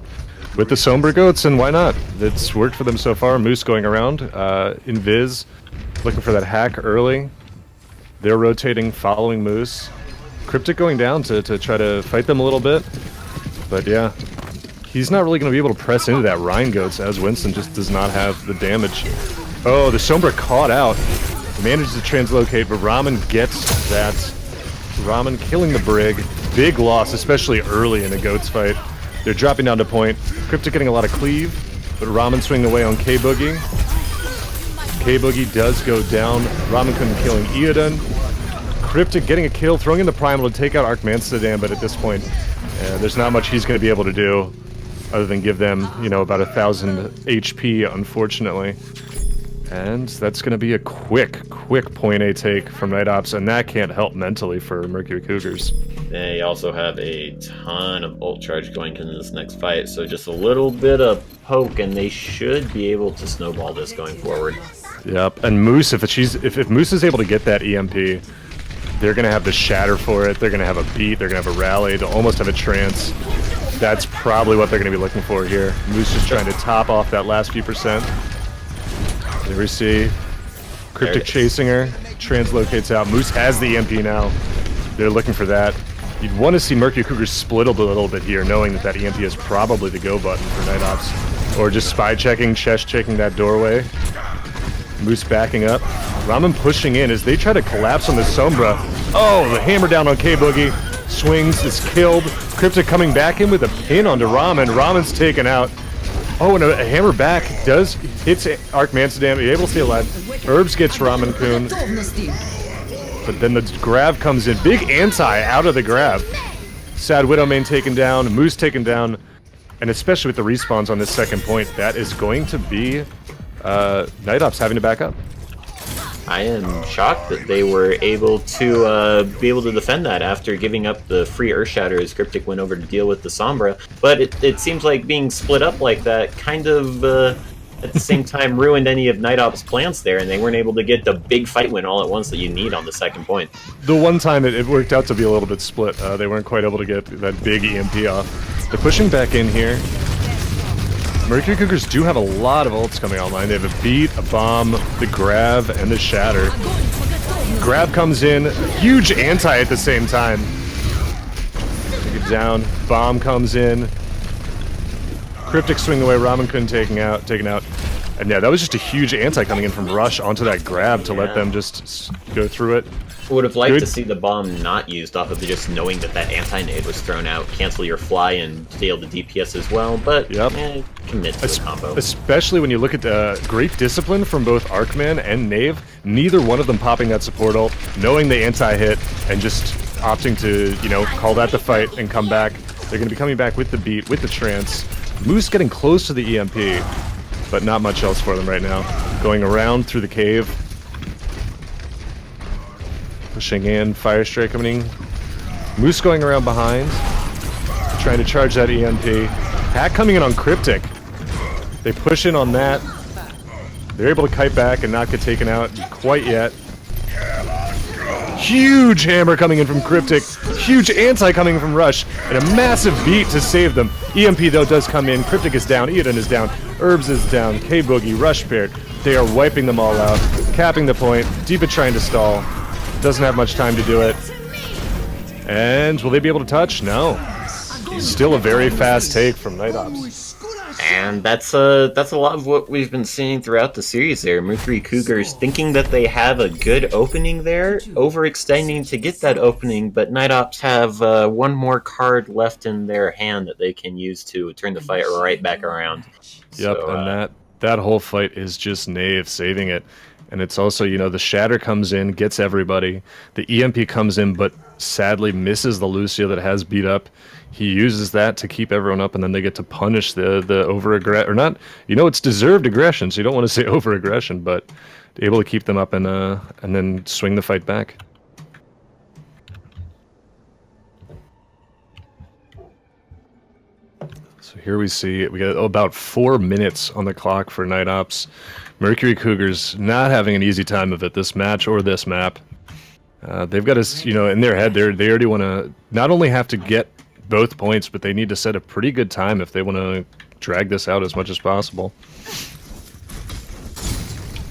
with the Sombra Goats, and why not? It's worked for them so far. Moose going around, Invis looking for that hack early. They're rotating, following Moose. Cryptic going down to try to fight them a little bit, but yeah. He's not really going to be able to press into that Rhine Goats as Winston just does not have the damage. Oh, the Sombra caught out. Manages to translocate, but Ramen gets that. Ramen killing the Brig. Big loss, especially early in a Goats fight. They're dropping down to point. Cryptic getting a lot of cleave, but Ramen swinging away on K-Boogie. K-Boogie does go down. Ramen couldn't killing Eodon. Cryptic getting a kill, throwing in the Primal to take out Archmanstodam, but at this point, there's not much he's going to be able to do other than give them, about 1,000 HP, unfortunately. And that's going to be a quick point A take from Night Ops, and that can't help mentally for Mercury Cougars. They also have a ton of ult charge going into this next fight, so just a little bit of poke, and they should be able to snowball this going forward. Yep, and Moose, if Moose is able to get that EMP, they're going to have the shatter for it, they're going to have a beat, they're going to have a rally, they'll almost have a trance. That's probably what they're going to be looking for here. Moose just trying to top off that last few percent. There we see Cryptic chasing her, translocates out. Moose has the EMP now. They're looking for that. You'd want to see Mercury Cougars split a little bit here, knowing that EMP is probably the go button for Night Ops. Or just spy checking, chest checking that doorway. Moose backing up. Ramen pushing in as they try to collapse on the Sombra. Oh, the hammer down on K-Boogie. Swings, is killed. Cryptic coming back in with a pin onto Ramen. Ramen's taken out. Oh, and a hammer back hits Archmanstodam. Able to stay alive. Herbs gets Ramen-kun. But then the grab comes in. Big anti out of the grab. Sad Widowmane taken down, Moose taken down, and especially with the respawns on this second point, that is going to be Night Ops having to back up. I am shocked that they were able to defend that after giving up the free Earthshatter as Cryptic went over to deal with the Sombra. But it seems like being split up like that kind of at the same time ruined any of Night Ops' plans there, and they weren't able to get the big fight win all at once that you need on the second point. The one time it worked out to be a little bit split, they weren't quite able to get that big EMP off. They're pushing back in here. Mercury Cougars do have a lot of ults coming online. They have a beat, a bomb, the grab, and the shatter. Grab comes in, huge anti at the same time. Take it down. Bomb comes in. Cryptic swing away. Ramen couldn't taken out. And yeah, that was just a huge anti coming in from Rush onto that grab to let them just go through it. Would have liked to see the bomb not used off of just knowing that anti-nade was thrown out, cancel your fly and fail the DPS as well, but commit to the combo. Especially when you look at great discipline from both Arcman and Knave, neither one of them popping that support ult, knowing the anti-hit, and just opting to, call that the fight and come back. They're going to be coming back with the beat, with the trance. Moose getting close to the EMP, but not much else for them right now. Going around through the cave. Pushing in, Fire Strike coming in. Moose going around behind, trying to charge that EMP. Hack coming in on Cryptic. They push in on that. They're able to kite back and not get taken out quite yet. Huge hammer coming in from Cryptic. Huge anti coming from Rush. And a massive beat to save them. EMP though does come in. Cryptic is down. Eodon is down. Herbs is down. K-Boogie, Rush paired. They are wiping them all out. Capping the point. Deepa trying to stall. Doesn't have much time to do it. And will they be able to touch? No. Still a very fast take from Night Ops. And that's a lot of what we've been seeing throughout the series there. Mercury Cougars thinking that they have a good opening there, overextending to get that opening, but Night Ops have one more card left in their hand that they can use to turn the fight right back around. Yep, so, and that whole fight is just Knave saving it. And it's also, the Shatter comes in, gets everybody. The EMP comes in, but sadly misses the Lucio that has beat up. He uses that to keep everyone up, and then they get to punish the over-aggression. Or not, it's deserved aggression, so you don't want to say over-aggression, but able to keep them up and then swing the fight back. So here we see, we got about 4 minutes on the clock for Night Ops. Mercury Cougars not having an easy time of it this match or this map. They've got us, in their head, they already want to not only have to get both points, but they need to set a pretty good time if they want to drag this out as much as possible.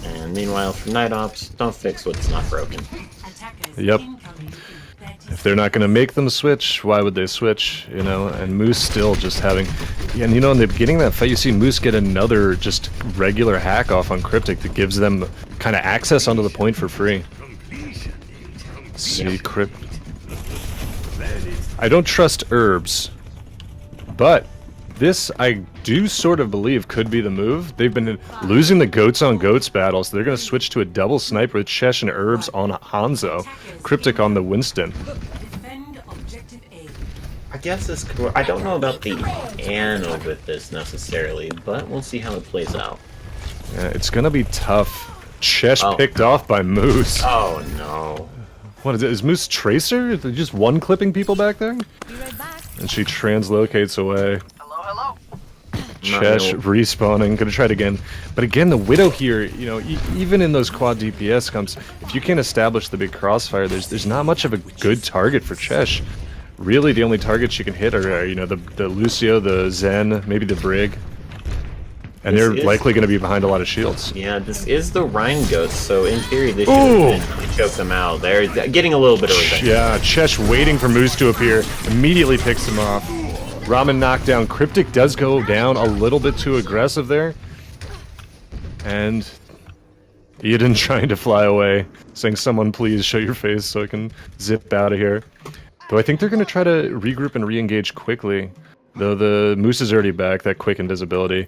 And meanwhile, for Night Ops, don't fix what's not broken. Yep. If they're not going to make them switch, why would they switch? And Moose still just having... Yeah, and in the beginning of that fight, you see Moose get another just regular hack off on Cryptic that gives them kind of access onto the point for free. See, I don't trust Herbs, but this I do sort of believe could be the move. They've been losing the goats on goats battle, so they're going to switch to a double sniper with Chesh and Herbs on Hanzo, Cryptic on the Winston. I guess this could, I don't know about the Anno with this necessarily, but we'll see how it plays out. Yeah, it's going to be tough. Chesh picked off by Moose. Oh no. What is it? Is Moose Tracer? Is it just one clipping people back there? And she translocates away. Hello. Chesh respawning, gonna try it again. But again, the Widow here, even in those quad DPS comps, if you can't establish the big crossfire, there's not much of a good target for Chesh. Really, the only targets she can hit are, the Lucio, the Zen, maybe the Brig. And they're likely going to be behind a lot of shields. Yeah, this is the Rhine Ghost, so in theory they should have choked them out. They're getting a little bit of revenge. Yeah, Chesh waiting for Moose to appear, immediately picks him off. Ramen knockdown. Cryptic does go down a little bit too aggressive there. And Eodon trying to fly away, saying, "Someone please show your face so I can zip out of here." Though I think they're going to try to regroup and re-engage quickly. Though the Moose is already back, that quick invisibility.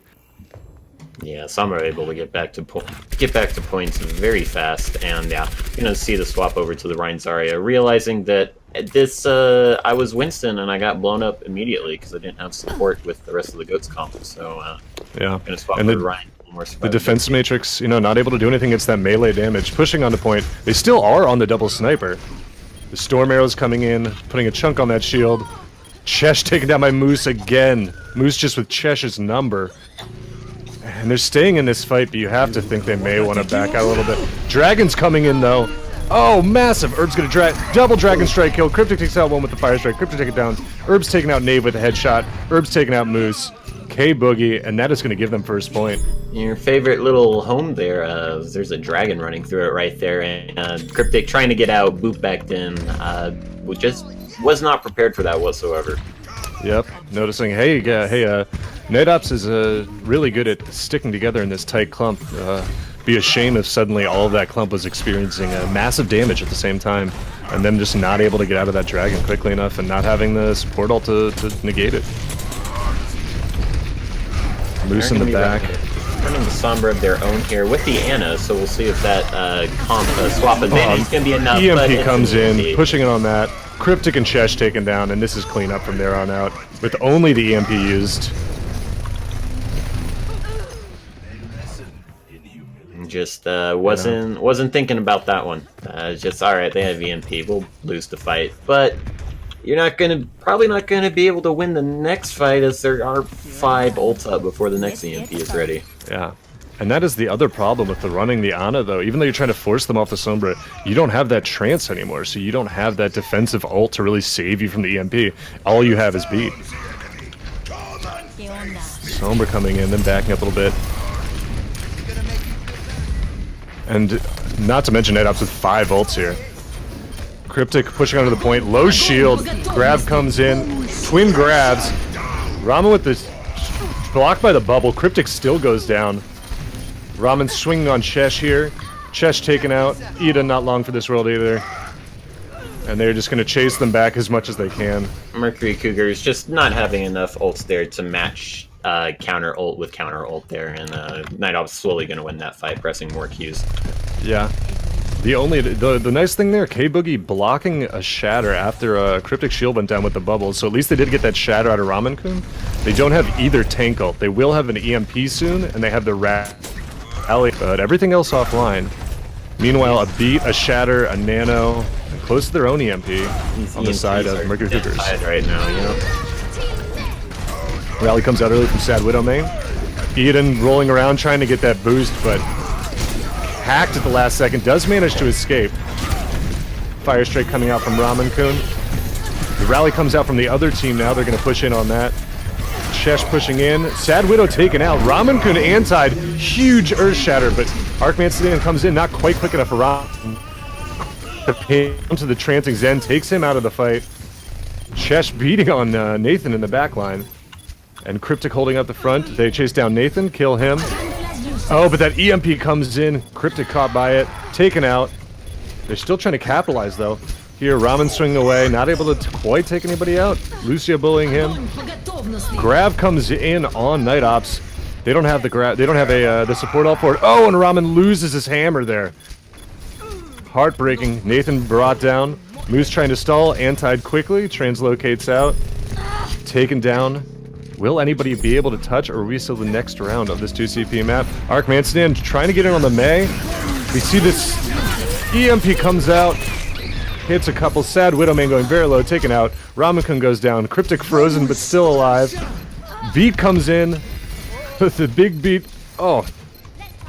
Yeah, some are able to get back to points very fast, and yeah, you're gonna see the swap over to the Rhine Zarya, realizing that this I was Winston and I got blown up immediately because I didn't have support with the rest of the Goats comp. So Yeah, gonna swap and for Rhine. More the defense matrix, you know, not able to do anything against that melee damage. Pushing on the point, they still are on the double sniper. The storm arrows coming in, putting a chunk on that shield. Chesh taken down by Moose again. Moose just with Chesh's number. And they're staying in this fight, but you have to think they may want to back out a little bit. Dragon's coming in, though. Oh, massive! Herb's gonna double Dragon Strike kill. Cryptic takes out one with the Fire Strike. Cryptic take it down. Herb's taking out Knave with a headshot. Herb's taking out Moose. K-Boogie, and that is going to give them first point. Your favorite little home there, there's a dragon running through it right there, and Cryptic trying to get out, boot backed in, just was not prepared for that whatsoever. Yep, noticing, Night Ops is really good at sticking together in this tight clump. Be a shame if suddenly all of that clump was experiencing massive damage at the same time, and them just not able to get out of that dragon quickly enough and not having the support ult to negate it. Moose in the back. Running the Sombra of their own here with the Ana, so we'll see if that swap advantage is going to be enough. EMP comes in, pushing it on that. Cryptic and Chesh taken down, and this is clean up from there on out, with only the EMP used. Just wasn't thinking about that one. Just alright, they have EMP, we'll lose the fight. But you're probably not gonna be able to win the next fight, as there are 5 ults up before the next EMP is ready. Yeah, and that is the other problem with the running the Ana, though. Even though you're trying to force them off the Sombra, you don't have that trance anymore, so you don't have that defensive ult to really save you from the EMP. All you have is beat. Sombra coming in, then backing up a little bit. And not to mention Night Ops with 5 ults here. Cryptic pushing onto the point, low shield, grab comes in, twin grabs. Ramen with this blocked by the bubble, Cryptic still goes down. Ramen swinging on Chesh here. Chesh taken out, Ida not long for this world either. And they're just going to chase them back as much as they can. Mercury Cougars just not having enough ults there to match counter ult with counter ult there, and Night Ops slowly going to win that fight, pressing more Qs. Yeah. The nice thing there, K-Boogie blocking a shatter after a Cryptic shield went down with the bubbles, so at least they did get that shatter out of Ramen-kun. They don't have either tank ult. They will have an EMP soon, and they have the rally, but everything else offline. Meanwhile, a beat, a shatter, a nano, and close to their own EMP on the side of Mercury Cougars. Right now, you know? Rally comes out early from Sad Widow main. Eden rolling around trying to get that boost, but hacked at the last second, does manage to escape. Fire Strike coming out from Ramen-kun. The rally comes out from the other team now, they're going to push in on that. Chesh pushing in, Sad Widow taken out, Ramen-kun antied, huge Earth Shatter, but Arcman Sedan comes in, not quite quick enough for Ramen. The pin to the Trancing Zen takes him out of the fight. Chesh beating on Nathan in the back line. And Cryptic holding up the front, they chase down Nathan, kill him. Oh, but that EMP comes in. Cryptic caught by it. Taken out. They're still trying to capitalize, though. Here, Ramen swinging away. Not able to quite take anybody out. Lucia bullying him. Grab comes in on Night Ops. They don't have the grab. They don't have the support all for it. Oh, and Ramen loses his hammer there. Heartbreaking. Nathan brought down. Moose trying to stall. Antied quickly. Translocates out. Taken down. Will anybody be able to touch, or are we still the next round of this 2CP map? Arcmanson trying to get in on the May. We see this EMP comes out, hits a couple. Sad Widowman going very low, taken out. Ramen-kun goes down. Cryptic frozen, but still alive. Beat comes in with the big beat. Oh,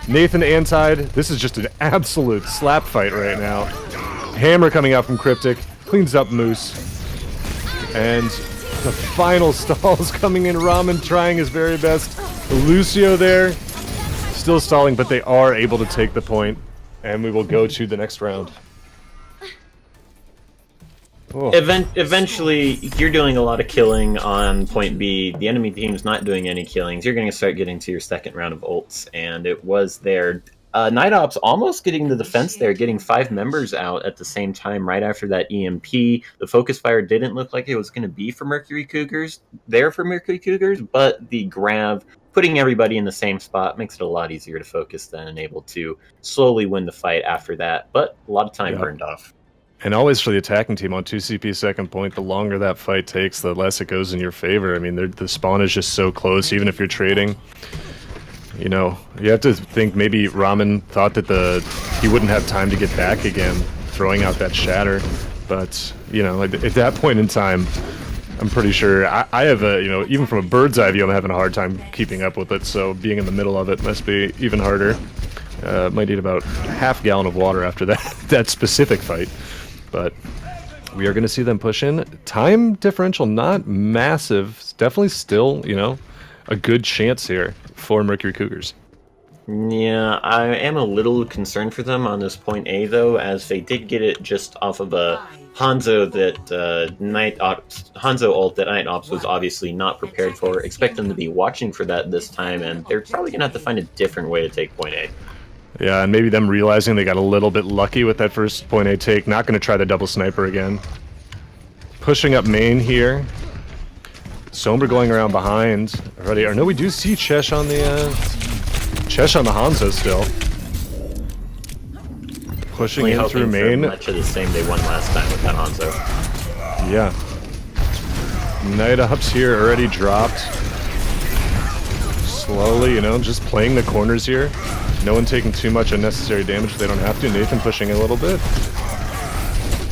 Nathan antied. This is just an absolute slap fight right now. Hammer coming out from Cryptic, cleans up Moose. And the final stalls coming in. Ramen trying his very best. Lucio there, still stalling, but they are able to take the point, and we will go to the next round. Oh. Eventually, you're doing a lot of killing on point B. The enemy team's not doing any killings. You're going to start getting to your second round of ults, and it was there. Night Ops almost getting the defense there, getting 5 members out at the same time right after that EMP. The focus fire didn't look like it was going to be for Mercury Cougars, but the grab putting everybody in the same spot makes it a lot easier to focus then and able to slowly win the fight after that. But a lot of time burned off. And always for the attacking team on 2 CP second point, the longer that fight takes, the less it goes in your favor. I mean, the spawn is just so close, even if you're trading. You know, you have to think maybe Ramen thought that he wouldn't have time to get back again, throwing out that shatter. But, you know, at that point in time, I'm pretty sure I have a, you know, even from a bird's eye view, I'm having a hard time keeping up with it. So being in the middle of it must be even harder. Might need about half a gallon of water after that specific fight. But we are going to see them push in. Time differential, not massive. It's definitely still, you know, a good chance here for Mercury Cougars. Yeah, I am a little concerned for them on this point A, though, as they did get it just off of a Hanzo Hanzo ult that Night Ops was obviously not prepared for. Expect them to be watching for that this time, and they're probably going to have to find a different way to take point A. Yeah, and maybe them realizing they got a little bit lucky with that first point A take. Not going to try the double sniper again. Pushing up main here. Sombra going around behind already. Or no, we do see Chesh on the Hanzo still. Pushing in through main. Much of the same they won last time with that Hanzo. Yeah. Night Ops here already dropped. Slowly, you know, just playing the corners here. No one taking too much unnecessary damage if they don't have to. Nathan pushing a little bit.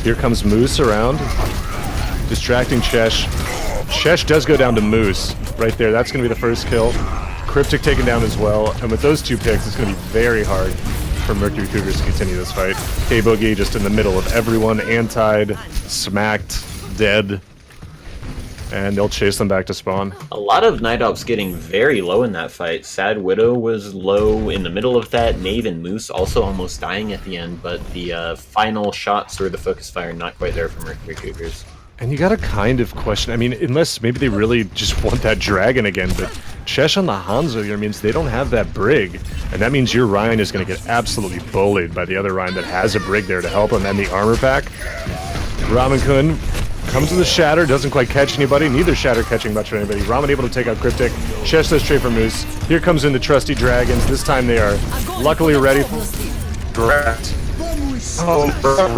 Here comes Moose around. Distracting Chesh. Chesh does go down to Moose right there. That's going to be the first kill. Cryptic taken down as well. And with those two picks, it's going to be very hard for Mercury Cougars to continue this fight. K-Boogie just in the middle of everyone. Antied, smacked, dead. And they'll chase them back to spawn. A lot of Night Ops getting very low in that fight. Sad Widow was low in the middle of that. Knave and Moose also almost dying at the end, but the final shots or the focus fire not quite there for Mercury Cougars. And you gotta kind of question, I mean, unless maybe they really just want that dragon again, but Chesh on the Hanzo here means they don't have that brig, and that means your Ryan is gonna get absolutely bullied by the other Ryan that has a brig there to help him and the armor pack. Ramen-kun comes with a shatter, doesn't quite catch anybody, neither shatter catching much of anybody. Ramen able to take out Cryptic. Chesh does straight for Moose. Here comes in the trusty dragons. This time they are luckily ready for direct. Oh,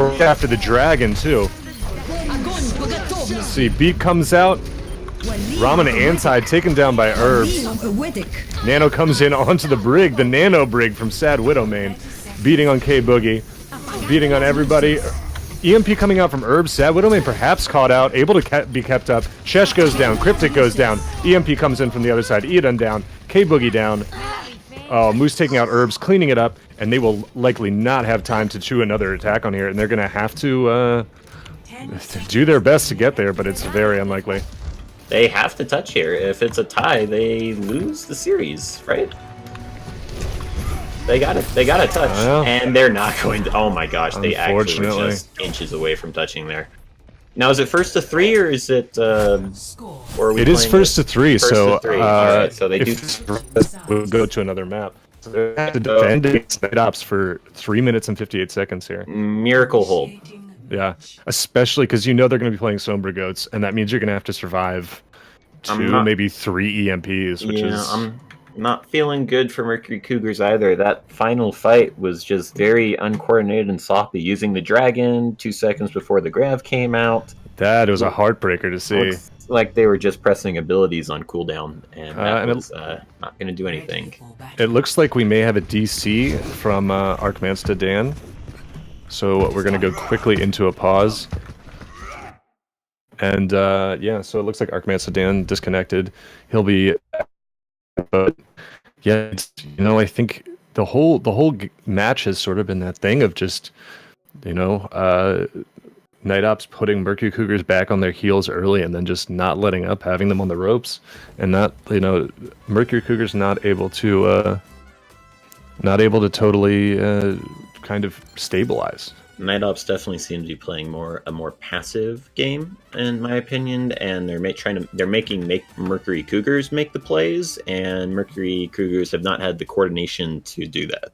right after the dragon too. Let's see, Beat comes out. Ramen Anti taken down by Herbs. Nano comes in onto the brig, the Nano brig from Sad Widow main. Beating on K-Boogie. Beating on everybody. EMP coming out from Herbs. Sad Widow main perhaps caught out. Able to be kept up. Chesh goes down. Cryptic goes down. EMP comes in from the other side. Eden down. K-Boogie down. Oh, Moose taking out Herbs, cleaning it up. And they will likely not have time to chew another attack on here. And they're going to have to do their best to get there, but it's very unlikely. They have to touch here. If it's a tie, they lose the series, right? They got to touch, and they're not going to. Oh my gosh, they actually were just inches away from touching there. Now, is it first to 3 or is it? It is first to 3. All right, so they do. We'll go to another map. So they have to defend against Night Ops for 3 minutes and 58 seconds here. Miracle hold. Yeah, especially because you know they're going to be playing Sombra Goats, and that means you're going to have to survive 2, maybe 3 EMPs, which is... I'm not feeling good for Mercury Cougars either. That final fight was just very uncoordinated and sloppy, using the dragon 2 seconds before the grav came out. That was a heartbreaker to see. Looks like they were just pressing abilities on cooldown, and that was not going to do anything. It looks like we may have a DC from Archmance to Dan. So we're going to go quickly into a pause. And yeah, so it looks like Archmance Sedan disconnected. He'll be... But yeah, you know, I think the whole match has sort of been that thing of just, you know, Night Ops putting Mercury Cougars back on their heels early and then just not letting up, having them on the ropes. And not, you know, Mercury Cougars not able to totally... kind of stabilize. Night Ops definitely seem to be playing a more passive game, in my opinion, and they're making Mercury Cougars make the plays, and Mercury Cougars have not had the coordination to do that.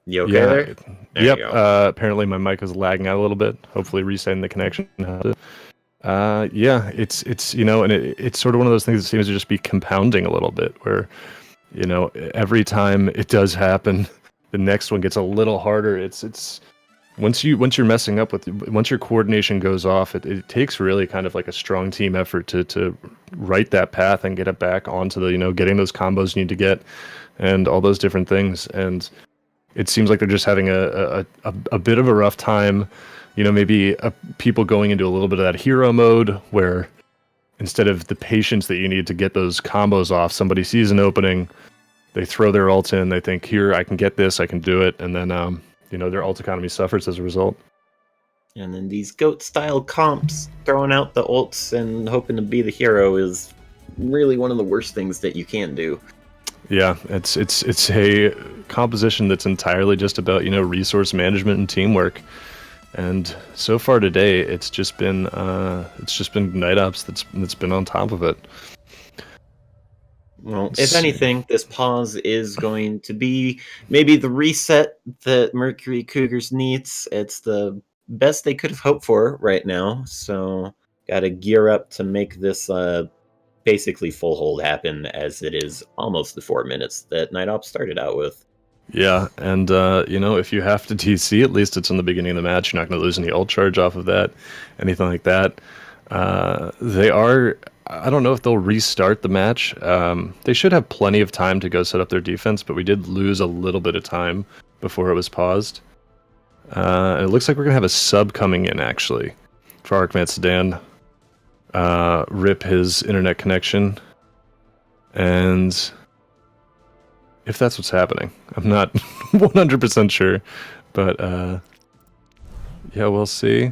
You okay there? Yep. Apparently my mic is lagging out a little bit. Hopefully resetting the connection. Yeah, it's and it's sort of one of those things that seems to just be compounding a little bit, where every time it does happen, the next one gets a little harder. It's once you're messing up with once your coordination goes off, it takes really kind of like a strong team effort to right that path and get it back onto the getting those combos you need to get and all those different things. And it seems like they're just having a bit of a rough time. Maybe people going into a little bit of that hero mode where instead of the patience that you need to get those combos off, somebody sees an opening, they throw their ult in, they think, here, I can get this, I can do it, and then their ult economy suffers as a result. And then these goat-style comps, throwing out the ults and hoping to be the hero is really one of the worst things that you can do. Yeah, it's a composition that's entirely just about resource management and teamwork. And so far today, it's just been Night Ops that's been on top of it. Well, if anything, this pause is going to be maybe the reset that Mercury Cougars needs. It's the best they could have hoped for right now. So, got to gear up to make this basically full hold happen, as it is almost the 4 minutes that Night Ops started out with. Yeah, and if you have to TC, at least it's in the beginning of the match. You're not going to lose any ult charge off of that, anything like that. I don't know if they'll restart the match. They should have plenty of time to go set up their defense, but we did lose a little bit of time before it was paused. It looks like we're going to have a sub coming in, actually, for Arcman Sedan. Rip his internet connection. And if that's what's happening, I'm not 100% sure. But, yeah, we'll see.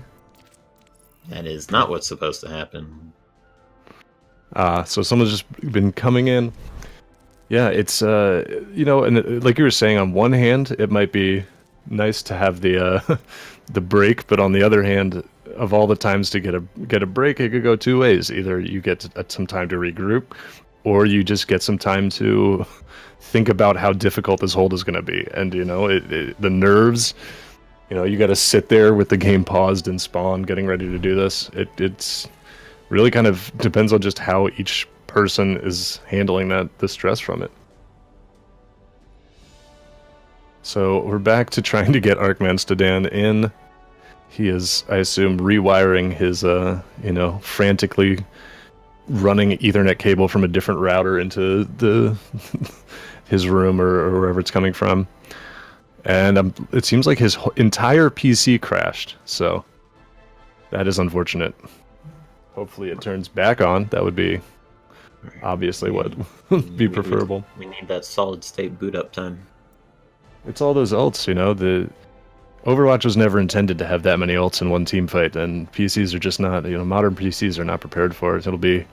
That is not what's supposed to happen. So someone's just been coming in. Yeah, it's and like you were saying, on one hand, it might be nice to have the the break, but on the other hand, of all the times to get a break, it could go two ways. Either you get some time to regroup, or you just get some time to think about how difficult this hold is going to be. And the nerves, you got to sit there with the game paused and spawn, getting ready to do this. It's really kind of depends on just how each person is handling the stress from it. So we're back to trying to get Arcman Sedan in. He is, I assume, rewiring his, frantically running Ethernet cable from a different router into his room or wherever it's coming from. And it seems like his entire PC crashed, so that is unfortunate. Hopefully it turns back on. That would be obviously what would be preferable. We need that solid state boot up time. It's all those ults, the Overwatch was never intended to have that many ults in one team fight, and PCs are just not, modern PCs are not prepared for it. It'll be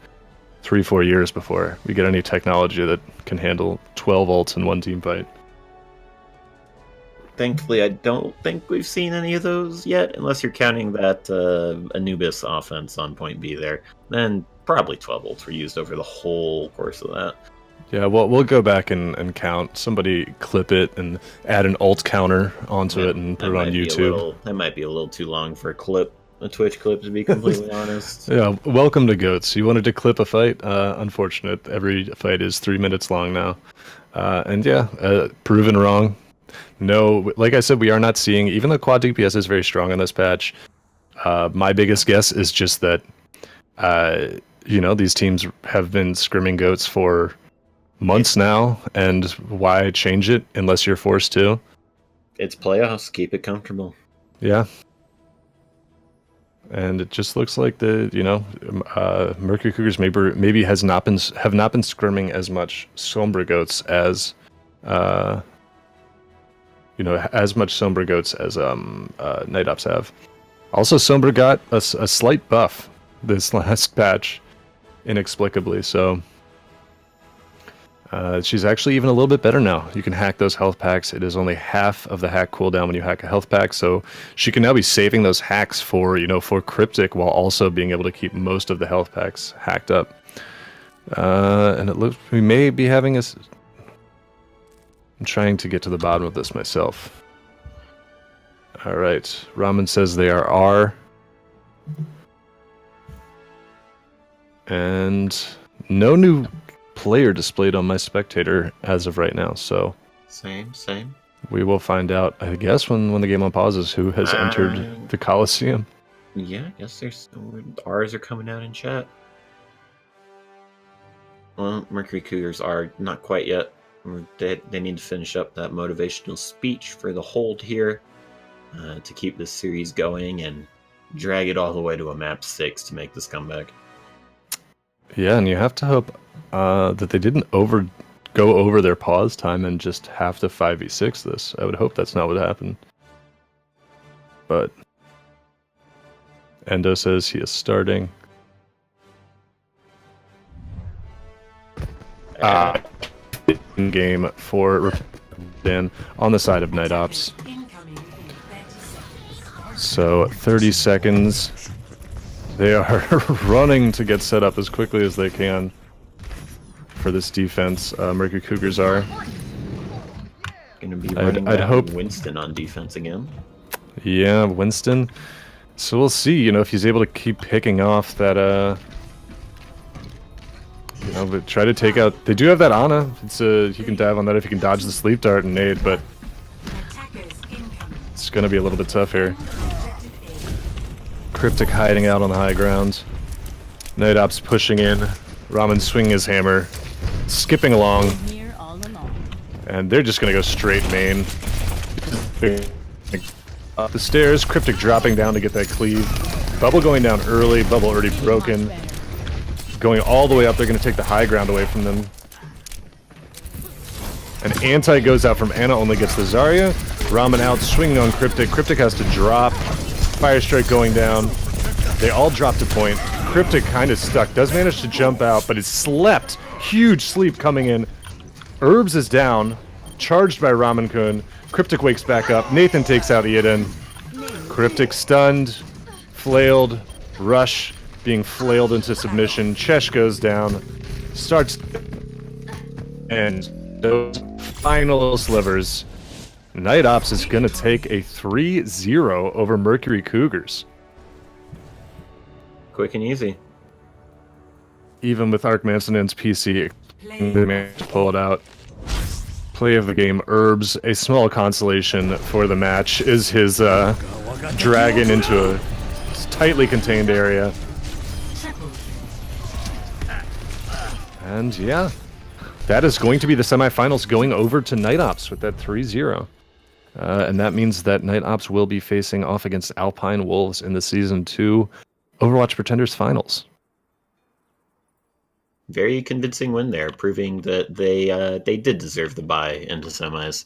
3-4 years before we get any technology that can handle 12 ults in one team fight. Thankfully, I don't think we've seen any of those yet, unless you're counting that Anubis offense on point B there. Then probably 12 ults were used over the whole course of that. Yeah, well, we'll go back and count. Somebody clip it and add an alt counter onto it and put it on YouTube. That might be a little too long for a Twitch clip, to be completely honest. Yeah, welcome to GOATS. You wanted to clip a fight? Unfortunate. Every fight is 3 minutes long now. Proven wrong. No, like I said, we are not seeing, even though quad DPS is very strong on this patch, my biggest guess is just that, these teams have been scrimming GOATs for months now, and why change it unless you're forced to? It's playoffs. Keep it comfortable. Yeah. And it just looks like Mercury Cougars maybe have not been scrimming as much Sombra GOATs as as much Sombra GOATs as Night Ops have. Also, Sombra got a slight buff this last patch, inexplicably. So she's actually even a little bit better now. You can hack those health packs. It is only half of the hack cooldown when you hack a health pack. So she can now be saving those hacks for Cryptic, while also being able to keep most of the health packs hacked up. And it looks we may be having I'm trying to get to the bottom of this myself. All right, Ramen says they are R. And no new player displayed on my spectator as of right now, so Same. we will find out, I guess, when the game on pauses, who has entered the Coliseum. Yeah, I guess there's R's are coming out in chat. Well, Mercury Cougars are not quite yet. They need to finish up that motivational speech for the hold here to keep this series going and drag it all the way to a map 6 to make this comeback. Yeah, and you have to hope that they didn't go over their pause time and just have to 5v6 this. I would hope that's not what happened. But Endo says he is starting. In game for Dan on the side of Night Ops. Incoming in 30 seconds. So 30 seconds. They are running to get set up as quickly as they can for this defense. Mercury Cougars are. Going to be running I'd hope Winston on defense again. Yeah, Winston. So we'll see, if he's able to keep picking off that, but try to take out... They do have that Ana. You can dive on that if you can dodge the sleep dart and nade, but Attackers incoming. it's going to be a little bit tough here. Cryptic hiding out on the high ground. Night Ops pushing in. Ramen swinging his hammer. Skipping along. Here all along. And they're just going to go straight main. Up the stairs, Cryptic dropping down to get that cleave. Bubble going down early, Bubble already broken. Going all the way up, they're going to take the high ground away from them. And Anti goes out from Ana, only gets the Zarya. Ramen out, swinging on Cryptic. Cryptic has to drop. Fire Strike going down. They all drop to point. Cryptic kind of stuck, does manage to jump out, but it's slept. Huge sleep coming in. Herbs is down, charged by Ramen-kun. Cryptic wakes back up. Nathan takes out Eden. Cryptic stunned, flailed, Rush being flailed into submission. Chesh goes down, starts, and those final slivers. Night Ops is going to take a 3-0 over Mercury Cougars. Quick and easy. Even with Ark Manson's PC, they managed to pull it out. Play of the game, Herbs, a small consolation for the match, is his dragon into a tightly contained area. And yeah, that is going to be the semifinals, going over to Night Ops with that 3-0. And that means that Night Ops will be facing off against Alpine Wolves in the Season 2 Overwatch Pretenders Finals. Very convincing win there, proving that they did deserve the bye into semis.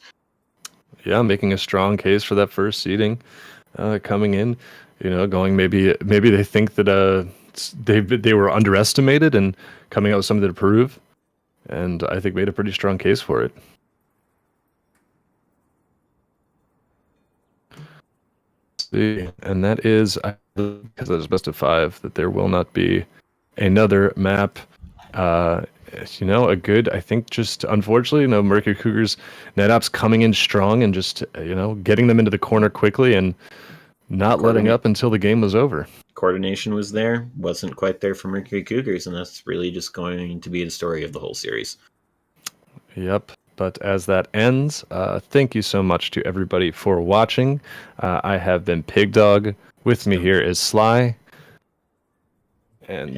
Yeah, making a strong case for that first seeding coming in. Going maybe they think that they were underestimated and coming out with something to prove. And I think made a pretty strong case for it. And that is, because it is best of 5, that there will not be another map. A good, I think, just unfortunately, Mercury Cougars, Night Ops coming in strong and just, getting them into the corner quickly and not letting up until the game was over. Coordination was there, wasn't quite there for Mercury Cougars, and that's really just going to be the story of the whole series. Yep. But as that ends, thank you so much to everybody for watching. I have been Pig Dog. With me here is Sly. And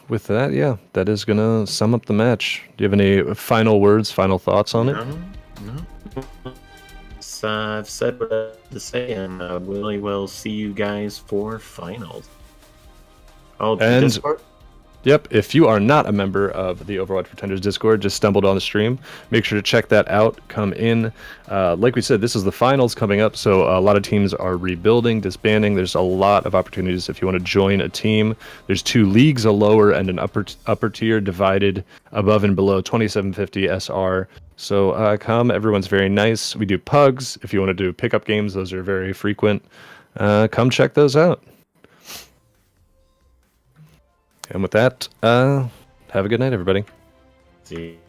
with that, yeah, that is going to sum up the match. Do you have any final words, final thoughts on it? No. So I've said what I have to say, and we will see you guys for finals. Oh, And- Discord? Yep, if you are not a member of the Overwatch Pretenders Discord, just stumbled on the stream, make sure to check that out. Come in. Like we said, this is the finals coming up, so a lot of teams are rebuilding, disbanding. There's a lot of opportunities if you want to join a team. There's 2 leagues, a lower and an upper tier, divided above and below 2750 SR. So come, everyone's very nice. We do pugs. If you want to do pickup games, those are very frequent. Come check those out. And with that, have a good night, everybody. See